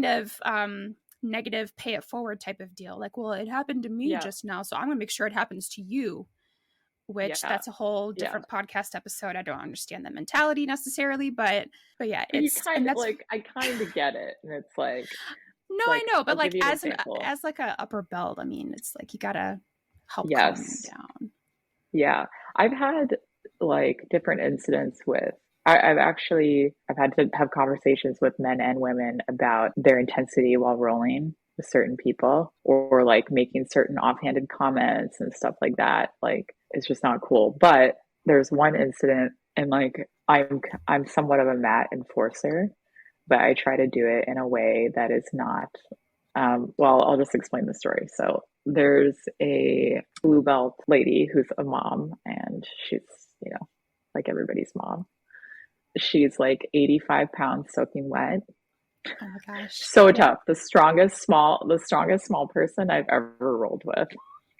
of negative pay it forward type of deal. Like, well, it happened to me Yeah, just now, so I'm gonna make sure it happens to you. Which yeah, that's a whole yeah. different podcast episode. I don't understand the mentality necessarily, but yeah, But you it's kind and of that's like, I kind of get it, and it's no, I like know, but I'll like give you an as example. a upper belt, I mean, it's like you gotta help calm them Yes, down. yeah. I've had like different incidents with. I've had to have conversations with men and women about their intensity while rolling with certain people, or like making certain offhanded comments and stuff like that. Like it's just not cool. But there's one incident, and like I'm somewhat of a mat enforcer, but I try to do it in a way that is not. Well, I'll just explain the story. So there's a blue belt lady who's a mom, and she's, you know, like everybody's mom. She's like 85 pounds soaking wet. Oh my gosh. So Yep. tough. The strongest small person I've ever rolled with.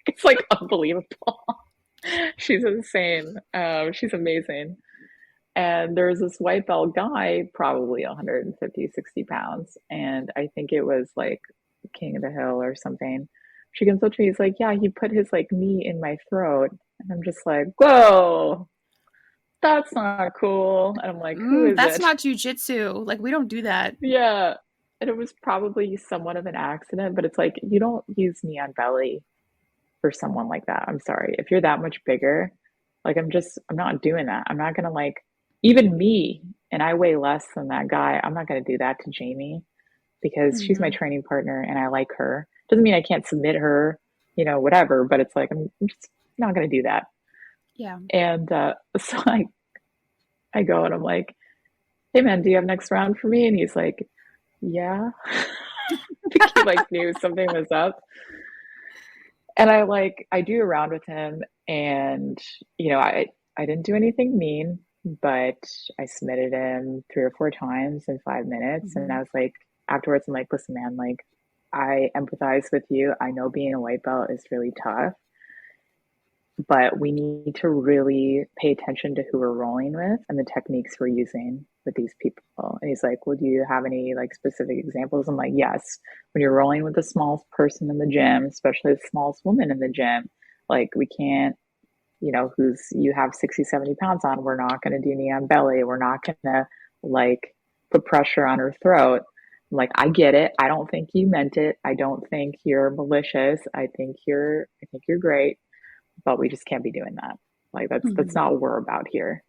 It's like unbelievable. She's insane. She's amazing. And there was this white belt guy, probably 150, 60 pounds. And I think it was like King of the Hill or something. She comes up to me, he's like, yeah, he put his like knee in my throat. And I'm just like, whoa, that's not cool. And I'm like, who is That's it? not jujitsu. Like we don't do that. Yeah. And it was probably somewhat of an accident, but it's like, you don't use knee on belly for someone like that. I'm sorry. If you're that much bigger, like I'm not doing that. I'm not gonna like even me, and I weigh less than that guy. I'm not gonna do that to Jamie because she's my Hmm. training partner and I like her. Doesn't mean I can't submit her, whatever, but it's like I'm just not gonna do that. Yeah. And so I go and I'm like, hey man, do you have next round for me? And he's like, yeah. I think he like knew something was up. And I do a round with him and I didn't do anything mean, but I submitted him 3 or 4 times in 5 minutes. And Hmm. I was like, afterwards, I'm like, listen, man, like I empathize with you. I know being a white belt is really tough. but we need to really pay attention to who we're rolling with and the techniques we're using with these people. And he's like, well, do you have any like specific examples? I'm like, yes. When you're rolling with the smallest person in the gym, especially the smallest woman in the gym, like we can't, who's you have 60, 70 pounds on, we're not going to do knee on belly. We're not going to like put pressure on her throat. I'm like, I get it. I don't think you meant it. I don't think you're malicious. I think you're great, but we just can't be doing that. Like that's Mhm. not what we're about here.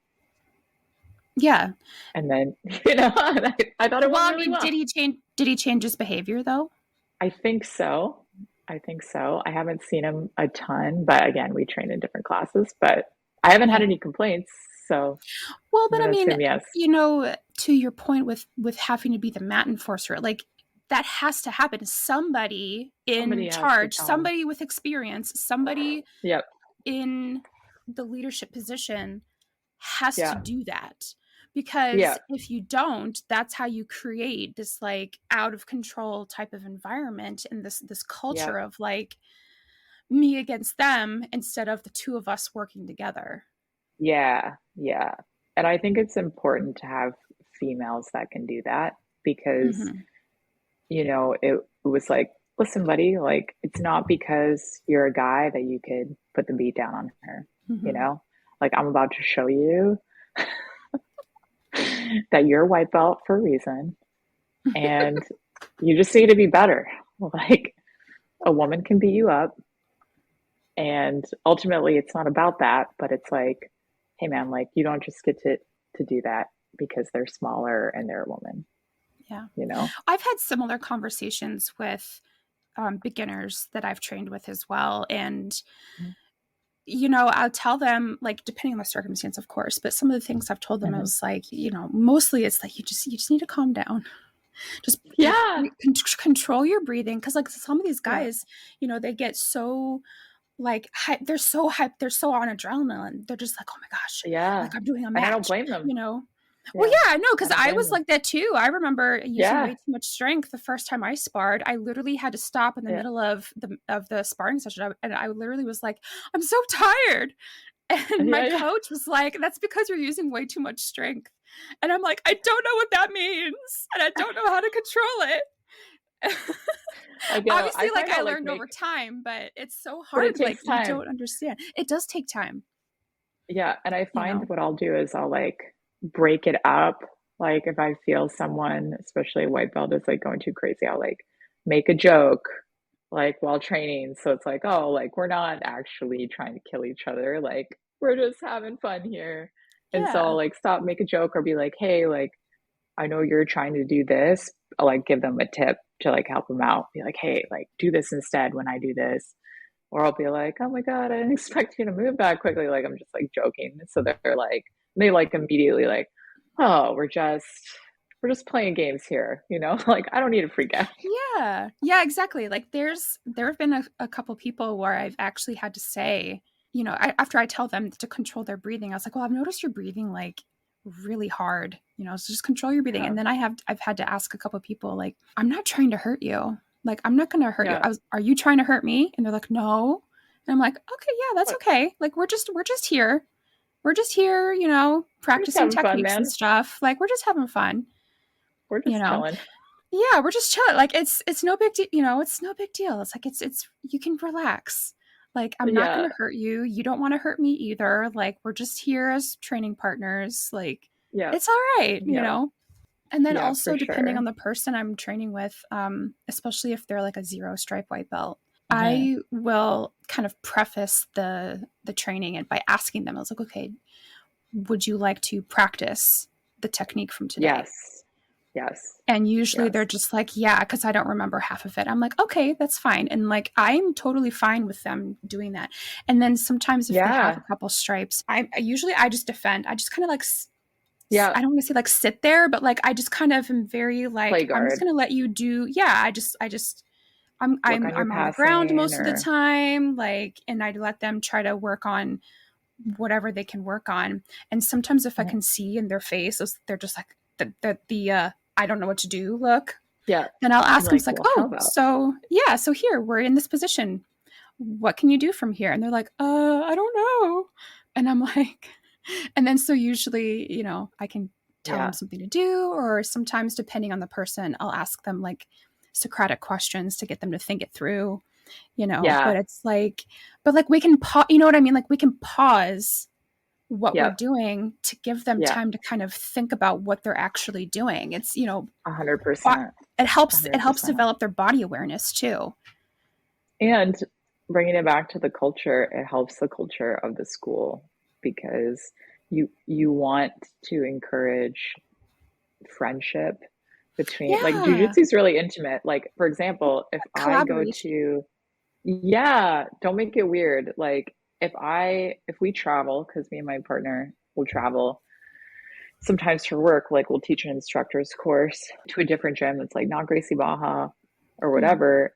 Yeah. And then, I thought it Well, went I really mean, well. did he change his behavior though? I think so. I think so. I haven't seen him a ton, but again, we train in different classes, but I haven't had Yeah. any complaints, so Well, I'm but I gonna mean, assume yes. to your point with having to be the mat enforcer, like that has to happen. Somebody in Somebody has to charge, tell him. somebody with experience, somebody Yep. in the leadership position has to Yeah. do that. Because Yeah. if you don't, that's how you create this like out of control type of environment and this culture Yep. of like me against them instead of the two of us working together. Yeah. Yeah. And I think it's important to have females that can do that because Hmm. it was like, listen, buddy, like it's not because you're a guy that you could put the beat down on her, you Hmm. know? Like I'm about to show you that you're a white belt for a reason and you just need to be better. Like a woman can beat you up and ultimately it's not about that, but it's like, hey man, like you don't just get to do that because they're smaller and they're a woman, Yeah. you know? I've had similar conversations with beginners that I've trained with as well. And, I'll tell them, like, depending on the circumstance, of course, but some of the things I've told them, I Mhm. was like, mostly it's like, you just need to calm down. Just Yeah. control your breathing. Cause like some of these Yeah. guys, they get so like they're so hyped, they're so on adrenaline. They're just like, oh my gosh, Yeah. like I'm doing a And I don't match, blame them. you know? Well, Yeah. yeah, no, I because don't I blame was them. like that too. I remember using way Yeah. too much strength the first time I sparred. I literally had to stop in the Yeah. middle of the sparring session, and I literally was like, "I'm so tired," and my Yeah. Yeah. coach was like, "That's because you're using way too much strength," and I'm like, "I don't know what that means, and I don't know how to control it." I know. Obviously, I like find I I'll like learned over make, time, but it's so but it hard. Like takes you time. don't understand. It does take time, Yeah. And I you find know. what I'll do is I'll like break it up. Like if I feel someone, especially a white belt, is like going too crazy, I'll like make a joke like while training. So it's like, oh, like we're not actually trying to kill each other. Like we're just having fun here. And so I'll Yeah, like stop, make a joke or be like, hey, like I know you're trying to do this. I'll like give them a tip to like help them out. Be like, hey, like do this instead when I do this. Or I'll be like, oh my God, I didn't expect you to move that quickly. Like I'm just like joking. So they're like, they like immediately like, oh, we're just playing games here, Like I don't need to freak out. yeah, exactly. Like there have been a couple people where I've actually had to say, after I tell them to control their breathing, I was like, well, I've noticed you're breathing like really hard, so just control your breathing. Yeah. And then I've had to ask a couple people, like, I'm not trying to hurt you. Like, I'm not going to hurt you. Yeah. Are you trying to hurt me? And they're like, no. And I'm like, okay, yeah, that's Look, okay. Like, we're just here. We're just here, we're just practicing having fun, techniques and man. stuff. Like, we're just having fun, We're you just know. chilling. Yeah, we're just chilling. Like it's no big deal, it's no big deal. It's like it's you can relax. Like I'm not Yeah. going to hurt you. You don't want to hurt me either. Like we're just here as training partners. Like Yeah. it's all right. Yeah. And then Yeah, also for depending on sure. the person I'm training with, especially if they're like a zero stripe white belt, Hmm. I will kind of preface the training and by asking them, I was like, okay, would you like to practice the technique from today? Yes. Yes. And usually they're Yes. just like, yeah, because I don't remember half of it. I'm like, okay, that's fine. And like, I'm totally fine with them doing that. And then sometimes if they have a Yeah. couple stripes, I just defend. I just kind of like, Yeah. I don't want to say like sit there, but like, I just kind of am very Play like, I'm just guard. going to let you do. Yeah. I'm, Work I'm, on your I'm on the ground passing most of the or time. Like, and I let them try to work on whatever they can work on. And sometimes if I Mhm. can see in their face, they're just like the I don't know what to do look. Yeah. And I'll I'm ask them, like, it's like, well, how oh, about so yeah, so here we're in this position. what can you do from here? And they're like, I don't know. And I'm like, and then so usually, I can tell them Yeah. something to do, or sometimes depending on the person, I'll ask them like Socratic questions to get them to think it through, but Yeah. it's like, but like we can pause, you know what I mean? Like we can pause what we're Yep. doing to give them Yeah. time to kind of think about what they're actually doing. It's, 100%. it helps 100%. develop their body awareness too. And bringing it back to the culture, it helps the culture of the school because you want to encourage friendship between, like, Yeah. jujitsu is really intimate. Like, for example, if I go Collaboration. to, yeah, don't make it weird. Like, if we travel, because me and my partner will travel sometimes for work, like we'll teach an instructor's course to a different gym that's like not Gracie Baja or Mm, whatever.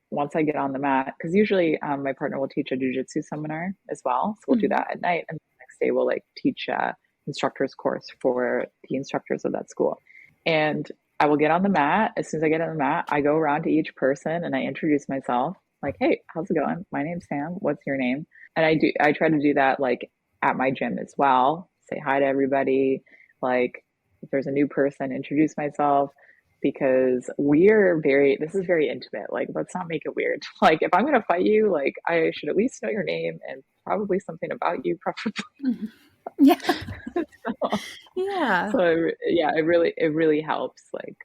Once I get on the mat, because usually my partner will teach a jujitsu seminar as well. So we'll do mm, that at night. And the next day we'll like teach a instructor's course for the instructors of that school. And I will get on the mat. As soon as I get on the mat, I go around to each person and I introduce myself like, hey, how's it going? My name's Sam. What's your name? And I try to do that like at my gym as well. Say hi to everybody. Like if there's a new person, introduce myself because this is very intimate. Like, let's not make it weird. Like, if I'm going to fight you, like, I should at least know your name and probably something about you, preferably. mm. Yeah. So, Yeah. yeah, it really helps, like,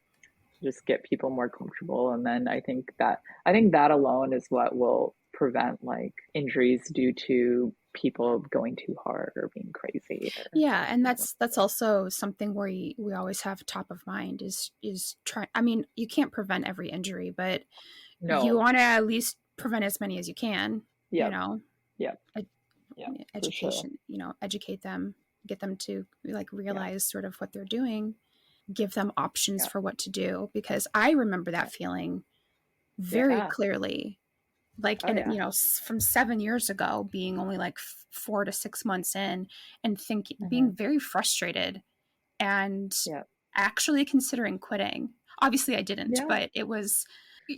just get people more comfortable. And then I think that alone is what will prevent like injuries due to people going too hard or being crazy or Yeah, and whatever. that's also something where we always have top of mind is try. I mean, you can't prevent every injury, but you No. want to at least prevent as many as you can. You Yep. know, Yep. Ed- Yep. For sure. education. Educate them, get them to like Yeah. realize sort of what they're doing, give them options Yeah. for what to do. Because I remember Yeah. that feeling very Yeah. clearly, like, Oh and yeah. from 7 years ago, being only like 4 to 6 months in, and being Hmm. very frustrated and Yeah. actually considering quitting. Obviously I didn't, Yeah. but it was,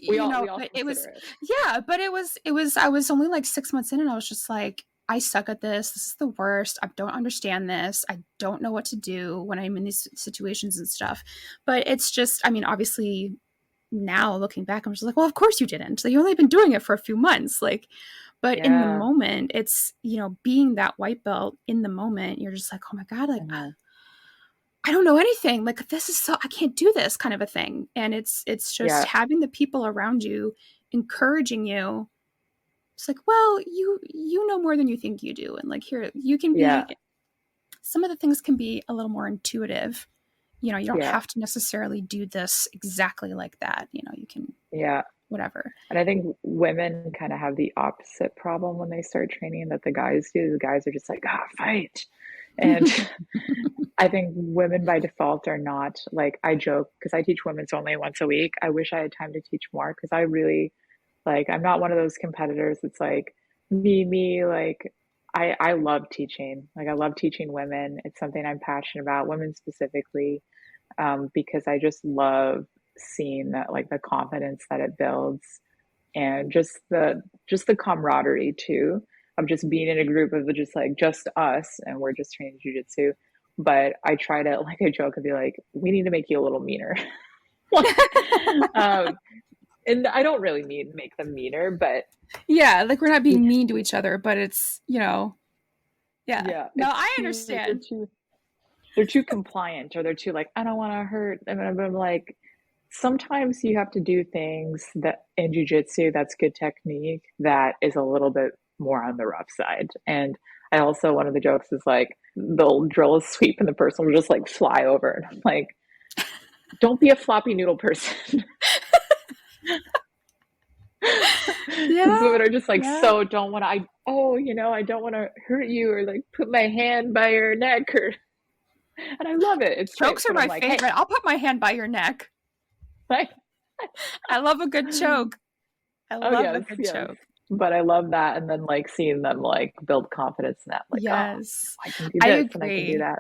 We all but it consider was, it. yeah, but it was I was only like 6 months in and I was just like, I suck at this. This is the worst. I don't understand this. I don't know what to do when I'm in these situations and stuff. But it's just, I mean, obviously now looking back, I'm just like, well, of course you didn't. Like, you've only been doing it for a few months. Like, but in the Yeah. moment, it's, being that white belt in the moment, you're just like, oh my God, like, Hmm. I don't know anything. Like, this is so, I can't do this kind of a thing. And it's just Yeah. having the people around you encouraging you. It's like, well, you know more than you think you do. And like, here, you can Yeah. be, some of the things can be a little more intuitive. You don't Yeah. have to necessarily do this exactly like that. You can, Yeah. whatever. And I think women kind of have the opposite problem when they start training that the guys do. The guys are just like, fight. And I think women by default are not like, I joke because I teach women's only once a week. I wish I had time to teach more because I really like, I'm not one of those competitors that's like me. Like, I love teaching. Like, I love teaching women. It's something I'm passionate about, women specifically, because I just love seeing that, like, the confidence that it builds and just the camaraderie too of just being in a group of just like just us and we're just training jujitsu. But I try to like I joke and be like, we need to make you a little meaner. um, and I don't really mean make them meaner, but Yeah, like we're not being mean to each other, but it's, yeah. yeah, No, I understand. they're too compliant or they're too like, I don't want to hurt them. And I'm like, sometimes you have to do things that in jujitsu that's good technique that is a little bit more on the rough side. And I also, one of the jokes is like, they'll drill a sweep and the person will just like fly over. And I'm like, don't be a floppy noodle person. Because Yeah, women are just like, yeah. so don't want to, I don't want to hurt you or like put my hand by your neck or, and I love it. It's great. Chokes are But I'm my like, hey, favorite. I'll put my hand by your neck. like, I love a good choke. I oh love a yes, good yes. choke. But I love that. And then like seeing them like build confidence in that, like, oh, Yes, I can do I this and I can do agree. that.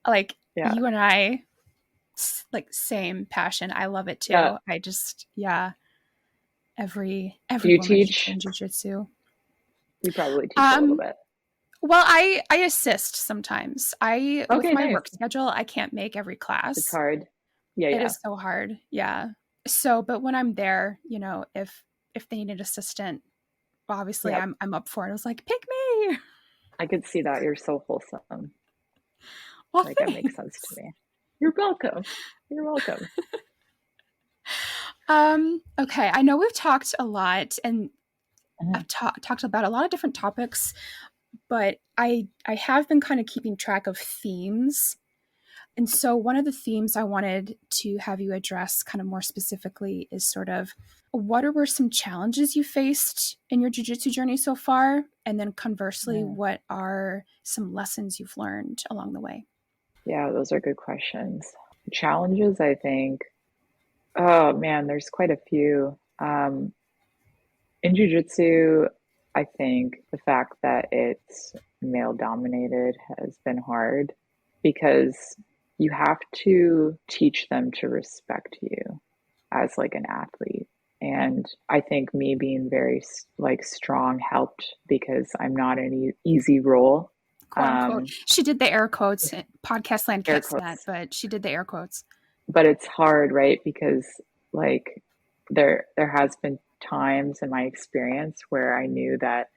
Like Yeah. you and I, like same passion. I love it Yeah. too. I just, yeah. every Do you woman should teach? train jujitsu. You probably teach a little Um, bit. well, I assist sometimes. I with Okay, my nice. work schedule, I can't make every It's class. hard. Yeah, It yeah. is so hard. Yeah. So, but when I'm there, if they need an assistant, obviously Yep. I'm up for it. I was like, pick me. I could see that. You're so wholesome. Well, Like, that makes sense to thanks. me. You're welcome. You're welcome. Okay. I know we've talked a lot and Uh-huh. I've talked about a lot of different topics, but I have been kind of keeping track of themes. And so one of the themes I wanted to have you address kind of more specifically is sort of were some challenges you faced in your jiu-jitsu journey so far? And then conversely, Mm. what are some lessons you've learned along the way? Yeah, those are good questions. Challenges, I think. Oh man, there's quite a few. In jujitsu, I think the fact that it's male dominated has been hard because you have to teach them to respect you as like an athlete. And I think me being very like strong helped because I'm not an easy role. Quote unquote. Um, She did the air quotes. Podcast land Air can't see that, quotes, but she did the air quotes. but it's hard, right? Because like there has been times in my experience where I knew that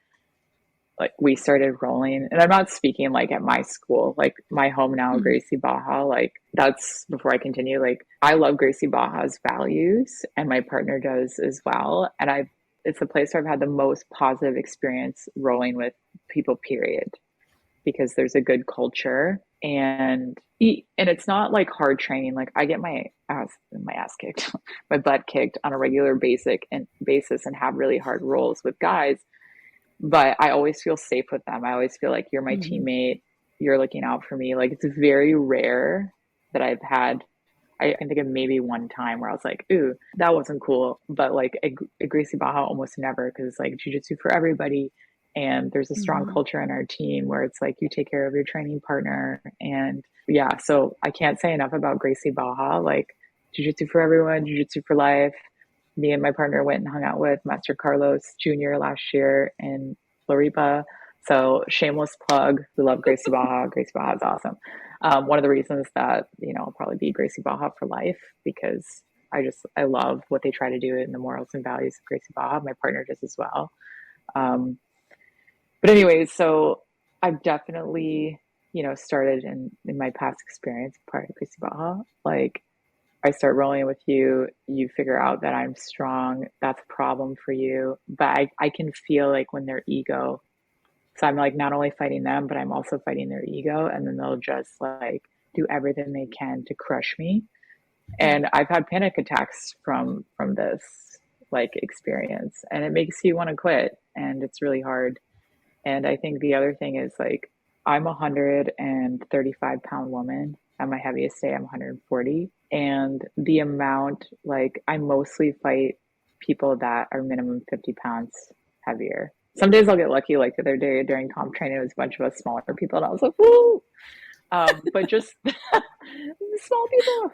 like we started rolling, and I'm not speaking like at my school, like my home now, Mm-hmm. Gracie Baja. Like that's before I continue. Like I love Gracie Baja's values, and my partner does as well. And it's the place where I've had the most positive experience rolling with people. Period, because there's a good culture and it's not like hard training. Like I get my ass kicked, my butt kicked on a regular basis and have really hard rolls with guys, but I always feel safe with them. I always feel like you're my Mm-hmm. teammate. You're looking out for me. Like it's very rare that I've had. I can think of maybe one time where I was like, "Ooh, that wasn't cool." But like a Gracie Baja, almost never, because it's like jujitsu for everybody, and there's a strong Mm-hmm. culture in our team where it's like you take care of your training partner, and yeah. So I can't say enough about Gracie Baja. Like jujitsu for everyone, jujitsu for life. Me and my partner went and hung out with Master Carlos Jr. last year in Floripa. So shameless plug. We love Gracie Baja. Gracie Baja is awesome. One of the reasons that I'll probably be Gracie Baja for life because I love what they try to do in the morals and values of Gracie Baja. My partner does as well. Um, but anyways, so I've definitely started in my past experience prior to Gracie Baja, like I start rolling with you, you figure out that I'm strong, that's a problem for you. But I can feel like when their ego, so I'm like not only fighting them, but I'm also fighting their ego. And then they'll just like do everything they can to crush me. Yeah. And I've had panic attacks from this like experience. And it makes you want to quit. And it's really hard. And I think the other thing is like I'm a 135-pound woman. At my heaviest day, I'm 140. And the amount, like, I mostly fight people that are minimum 50 pounds heavier. Some days I'll get lucky, like the other day during comp training, it was a bunch of us smaller people, and I was like, woo! But just small people.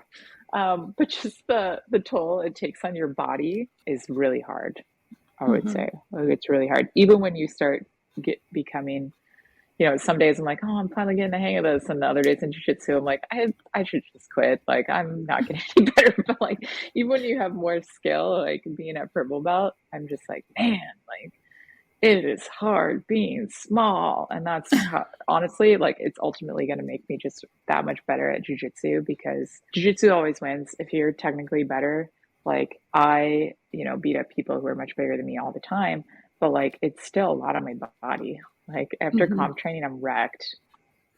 But just the toll it takes on your body is really hard. I would Mm-hmm. say like, it's really hard, even when you start becoming. Some days I'm like, oh, I'm finally getting the hang of this, and the other days in jiu-jitsu, I'm like, I should just quit. Like, I'm not getting any better. But like, even when you have more skill, like being at purple belt, I'm just like, man, like it is hard being small, and that's how, honestly, like it's ultimately going to make me just that much better at jiu-jitsu because jiu-jitsu always wins if you're technically better. Like I, beat up people who are much bigger than me all the time, but like it's still a lot on my body. Like after Mm-hmm. comp training, I'm wrecked.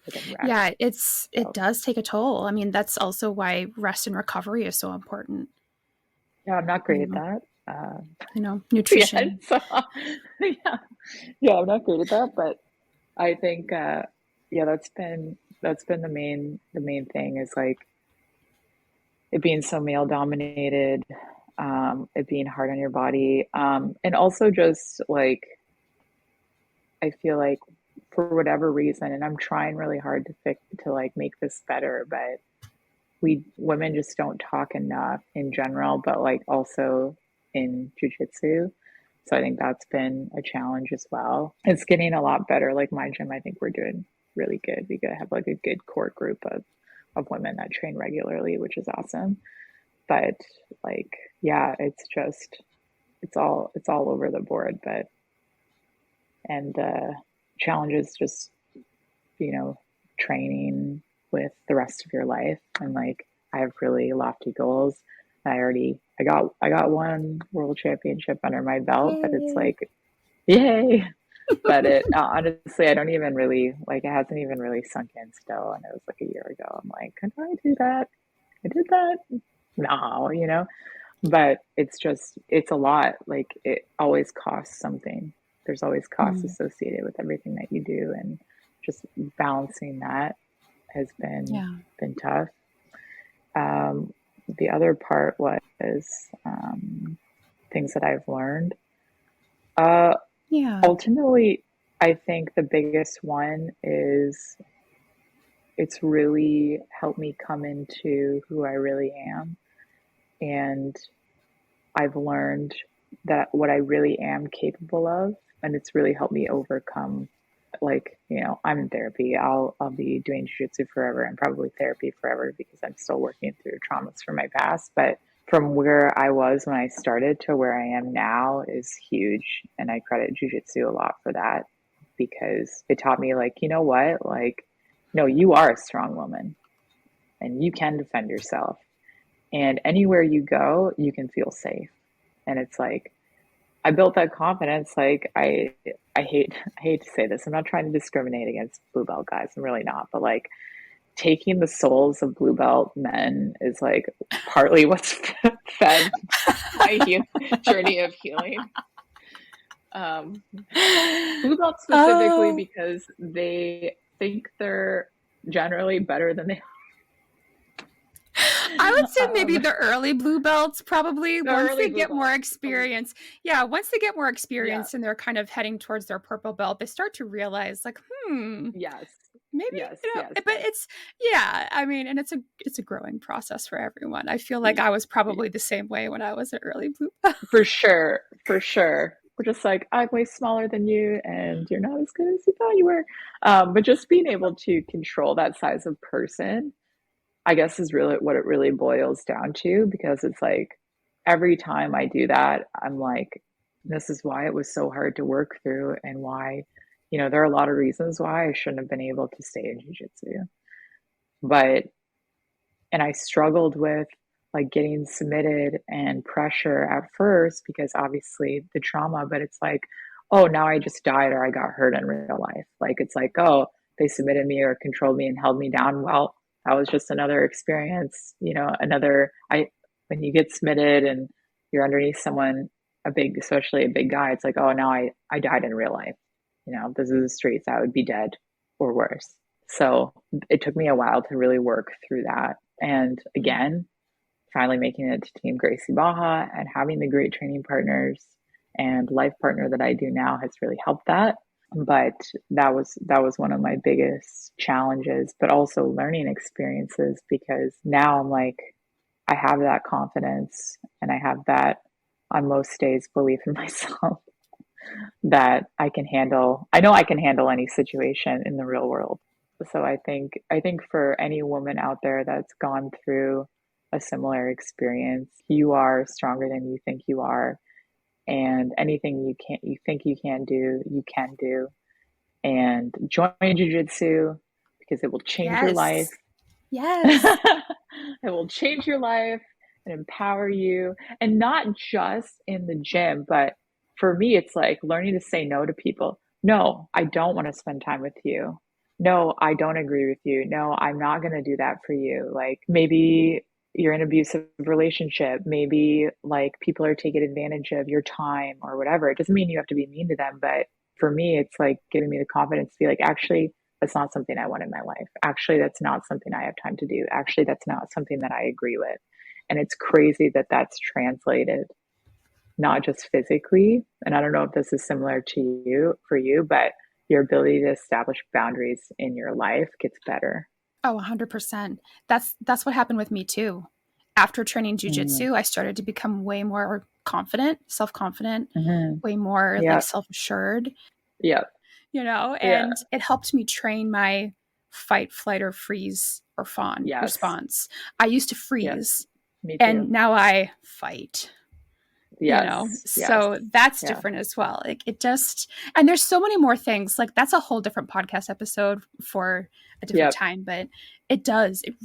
Like I'm wrecked. Yeah, it So does take a toll. I mean, that's also why rest and recovery is so important. yeah, I'm not You great at know, that. Yeah, nutrition. so yeah, yeah, I'm not great at that, but I think yeah, that's been the main thing is like it being so male dominated, it being hard on your body, and also just like I feel like for whatever reason, and I'm trying really hard to fix to like make this better, but we women just don't talk enough in general, but like also in jujitsu. So I think that's been a challenge as well. It's getting a lot better. Like my gym, I think we're doing really good. We have like a good core group of women that train regularly, which is awesome. But like, yeah, it's just it's all over the board. But and challenges just you know training with the rest of your life, and like I have really lofty goals. I got one world championship under my belt, but it's Yay. like yay. But it honestly, I don't even really like it hasn't even really sunk in still. And it was like a year ago. I'm like, could I do that? I did that. No, but it's a lot. Like it always costs something. There's always costs Mm, associated with everything that you do, and just balancing that has yeah. been tough. The other part was things that I've learned. Uh, Yeah. Ultimately, I think the biggest one is it's really helped me come into who I really am. And I've learned that what I really am capable of, and it's really helped me overcome. Like, I'm in therapy. I'll be doing jiu-jitsu forever and probably therapy forever because I'm still working through traumas from my past. But from where I was when I started to where I am now is huge. And I credit jiu-jitsu a lot for that because it taught me, like, you know what? Like, no, you are a strong woman and you can defend yourself. And anywhere you go, you can feel safe. And it's like, I built that confidence. Like I hate to say this. I'm not trying to discriminate against blue belt guys. I'm really not. But like taking the souls of blue belt men is like partly what's fed my journey of healing. Blue belt specifically Oh, because they think they're generally better than they I would say are. maybe the early blue belts probably The once early they blue get more belts. experience. Yeah, once they get more Yeah. experience and they're kind of heading towards their purple belt, they start to realize like, Yes. maybe, Yes. Yes. but Yes. it's yeah, I mean, and it's a growing process for everyone. I feel like I was probably the same way when I was an early blue belt. For sure, for sure. We're just like, I'm way smaller than you, and you're not as good as you thought you were. But just being able to control that size of person, I guess, is really what it really boils down to. Because it's like every time I do that, I'm like, this is why it was so hard to work through, and why, there are a lot of reasons why I shouldn't have been able to stay in jujitsu. But and I struggled with like getting submitted and pressure at first because obviously the trauma, but it's like, oh, now I just died or I got hurt in real life. Like it's like, oh, they submitted me or controlled me and held me down. Well, that was just another experience, another I when you get submitted and you're underneath someone, especially a big guy, it's like, oh, now I died in real life. This is the streets, I would be dead or worse. So it took me a while to really work through that. And again, finally making it to Team Gracie Baja and having the great training partners and life partner that I do now has really helped that. But that was one of my biggest challenges, but also learning experiences because now I'm like, I have that confidence and I have that on most days belief in myself that I know I can handle any situation in the real world. So I think for any woman out there that's gone through a similar experience, you are stronger than you think you are. And anything you think you can do, you can do. And join jujitsu because it will change your life. Yes. Yes. It will change your life and empower you. And not just in the gym, but for me, it's like learning to say no to people. No, I don't want to spend time with you. No, I don't agree with you. No, I'm not going to do that for you. Like maybe you're in an abusive relationship. Maybe like people are taking advantage of your time or whatever. It doesn't mean you have to be mean to them, but for me, it's like giving me the confidence to be like, actually, that's not something I want in my life. Actually, that's not something I have time to do. Actually, that's not something that I agree with. And it's crazy that that's translated not just physically. And I don't know if this is similar to you for you, but your ability to establish boundaries in your life gets better. Oh, 100%. That's what happened with me too. after training jujitsu, I started to become way more confident, self-confident, way more like self-assured. Yep. And it helped me train my fight, flight, or freeze or fawn response. I used to freeze, and now I fight. So that's different as well. Like it just, and there's so many more things. Like that's a whole different podcast episode for a different time, but it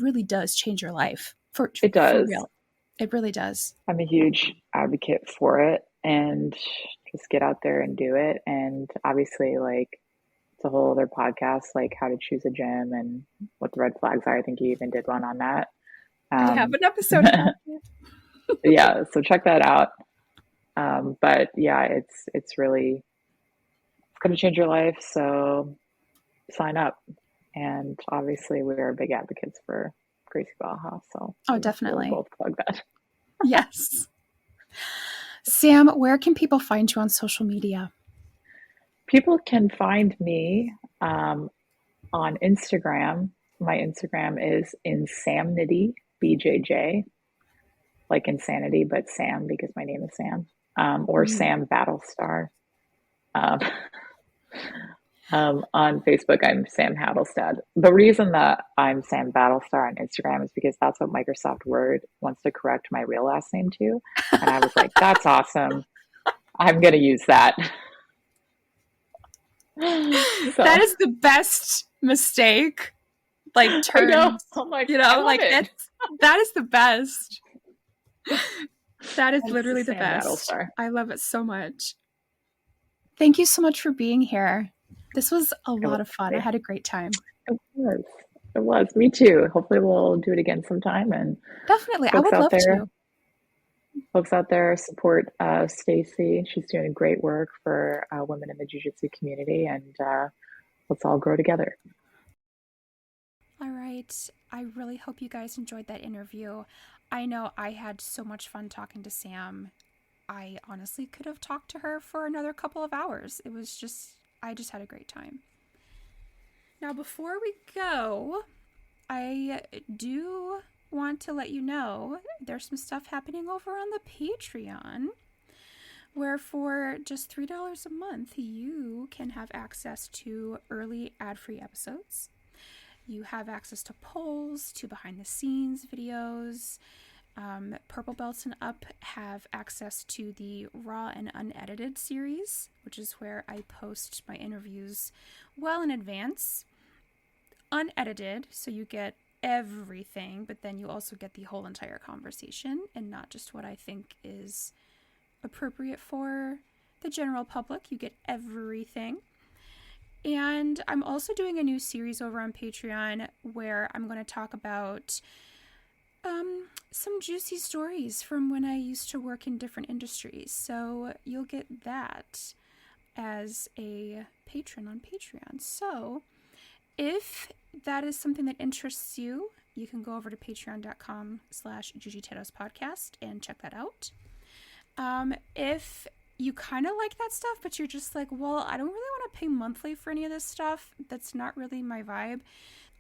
really does change your life. It does. For real. It really does. I'm a huge advocate for it, and just get out there and do it. And obviously, like, it's a whole other podcast, like how to choose a gym and what the red flags are. I think you even did one on that. I have an episode about it. So check that out. But yeah, it's really, it's going to change your life. So sign up. And obviously we are big advocates for Gracie Baja. So definitely. We'll both plug that. Yes. Sam, where can people find you on social media? People can find me on Instagram. My Instagram is Insanity BJJ, like insanity, but Sam, because my name is Sam, or Sam Battlestar. On Facebook, I'm Sam Hattlestad. The reason that I'm Sam Battlestar on Instagram is because that's what Microsoft Word wants to correct my real last name to. And I was like, that's awesome. I'm going to use that. So. That is the best mistake. Like turn, I know. I'm like, like that is the best. That is literally the best. Battlestar. I love it so much. Thank you so much for being here. This was a lot of fun. I had a great time. It was. Me too. Hopefully we'll do it again sometime. And definitely, I would love to. Folks out there, support Stacy. She's doing great work for women in the jiu-jitsu community, and let's all grow together. All right. I really hope you guys enjoyed that interview. I know I had so much fun talking to Sam. I honestly could have talked to her for another couple of hours. I just had a great time. Now, before we go, I do want to let you know there's some stuff happening over on the Patreon, where for just $3 a month, you can have access to early ad-free episodes. You have access to polls, to behind-the-scenes videos. Purple Belts and Up have access to the Raw and Unedited series, which is where I post my interviews well in advance. Unedited, so you get everything, but then you also get the whole entire conversation and not just what I think is appropriate for the general public. You get everything. And I'm also doing a new series over on Patreon where I'm going to talk about some juicy stories from when I used to work in different industries. So you'll get that as a patron on Patreon. So if that is something that interests you, you can go over to patreon.com/JujiTatospodcast and check that out. If you kind of like that stuff, but you're just like, well, I don't really want to pay monthly for any of this stuff, that's not really my vibe,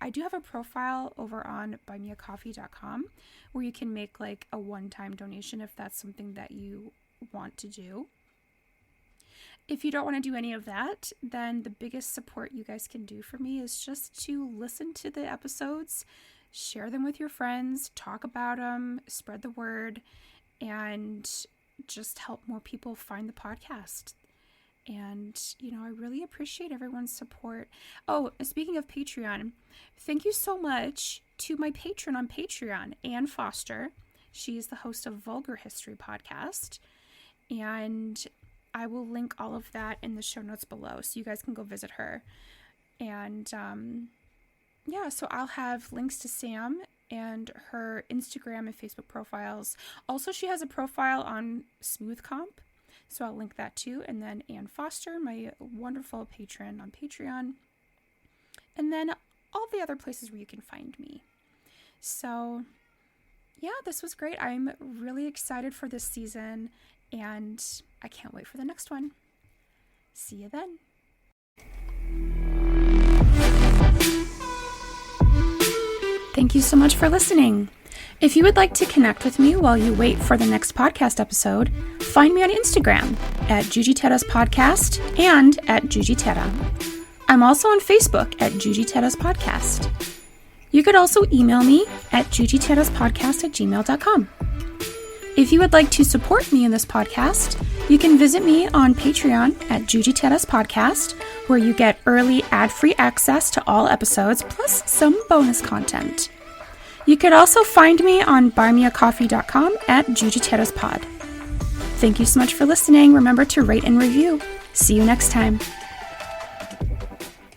I do have a profile over on buymeacoffee.com where you can make like a one-time donation if that's something that you want to do. If you don't want to do any of that, then the biggest support you guys can do for me is just to listen to the episodes, share them with your friends, talk about them, spread the word, and just help more people find the podcast. And, I really appreciate everyone's support. Oh, speaking of Patreon, thank you so much to my patron on Patreon, Ann Foster. She is the host of Vulgar History Podcast. And I will link all of that in the show notes below so you guys can go visit her. And, so I'll have links to Sam and her Instagram and Facebook profiles. Also, she has a profile on Smooth Comp, so I'll link that too. And then Ann Foster, my wonderful patron on Patreon. And then all the other places where you can find me. So, yeah, this was great. I'm really excited for this season, and I can't wait for the next one. See you then. Thank you so much for listening. If you would like to connect with me while you wait for the next podcast episode, find me on Instagram at Jujiteras Podcast and at Jujitera. I'm also on Facebook at Jujiteras Podcast. You could also email me at jujiteraspodcast@gmail.com. If you would like to support me in this podcast, you can visit me on Patreon at Jujiteras Podcast, where you get early ad-free access to all episodes, plus some bonus content. You could also find me on buymeacoffee.com at Jujiteraspod. Thank you so much for listening. Remember to rate and review. See you next time.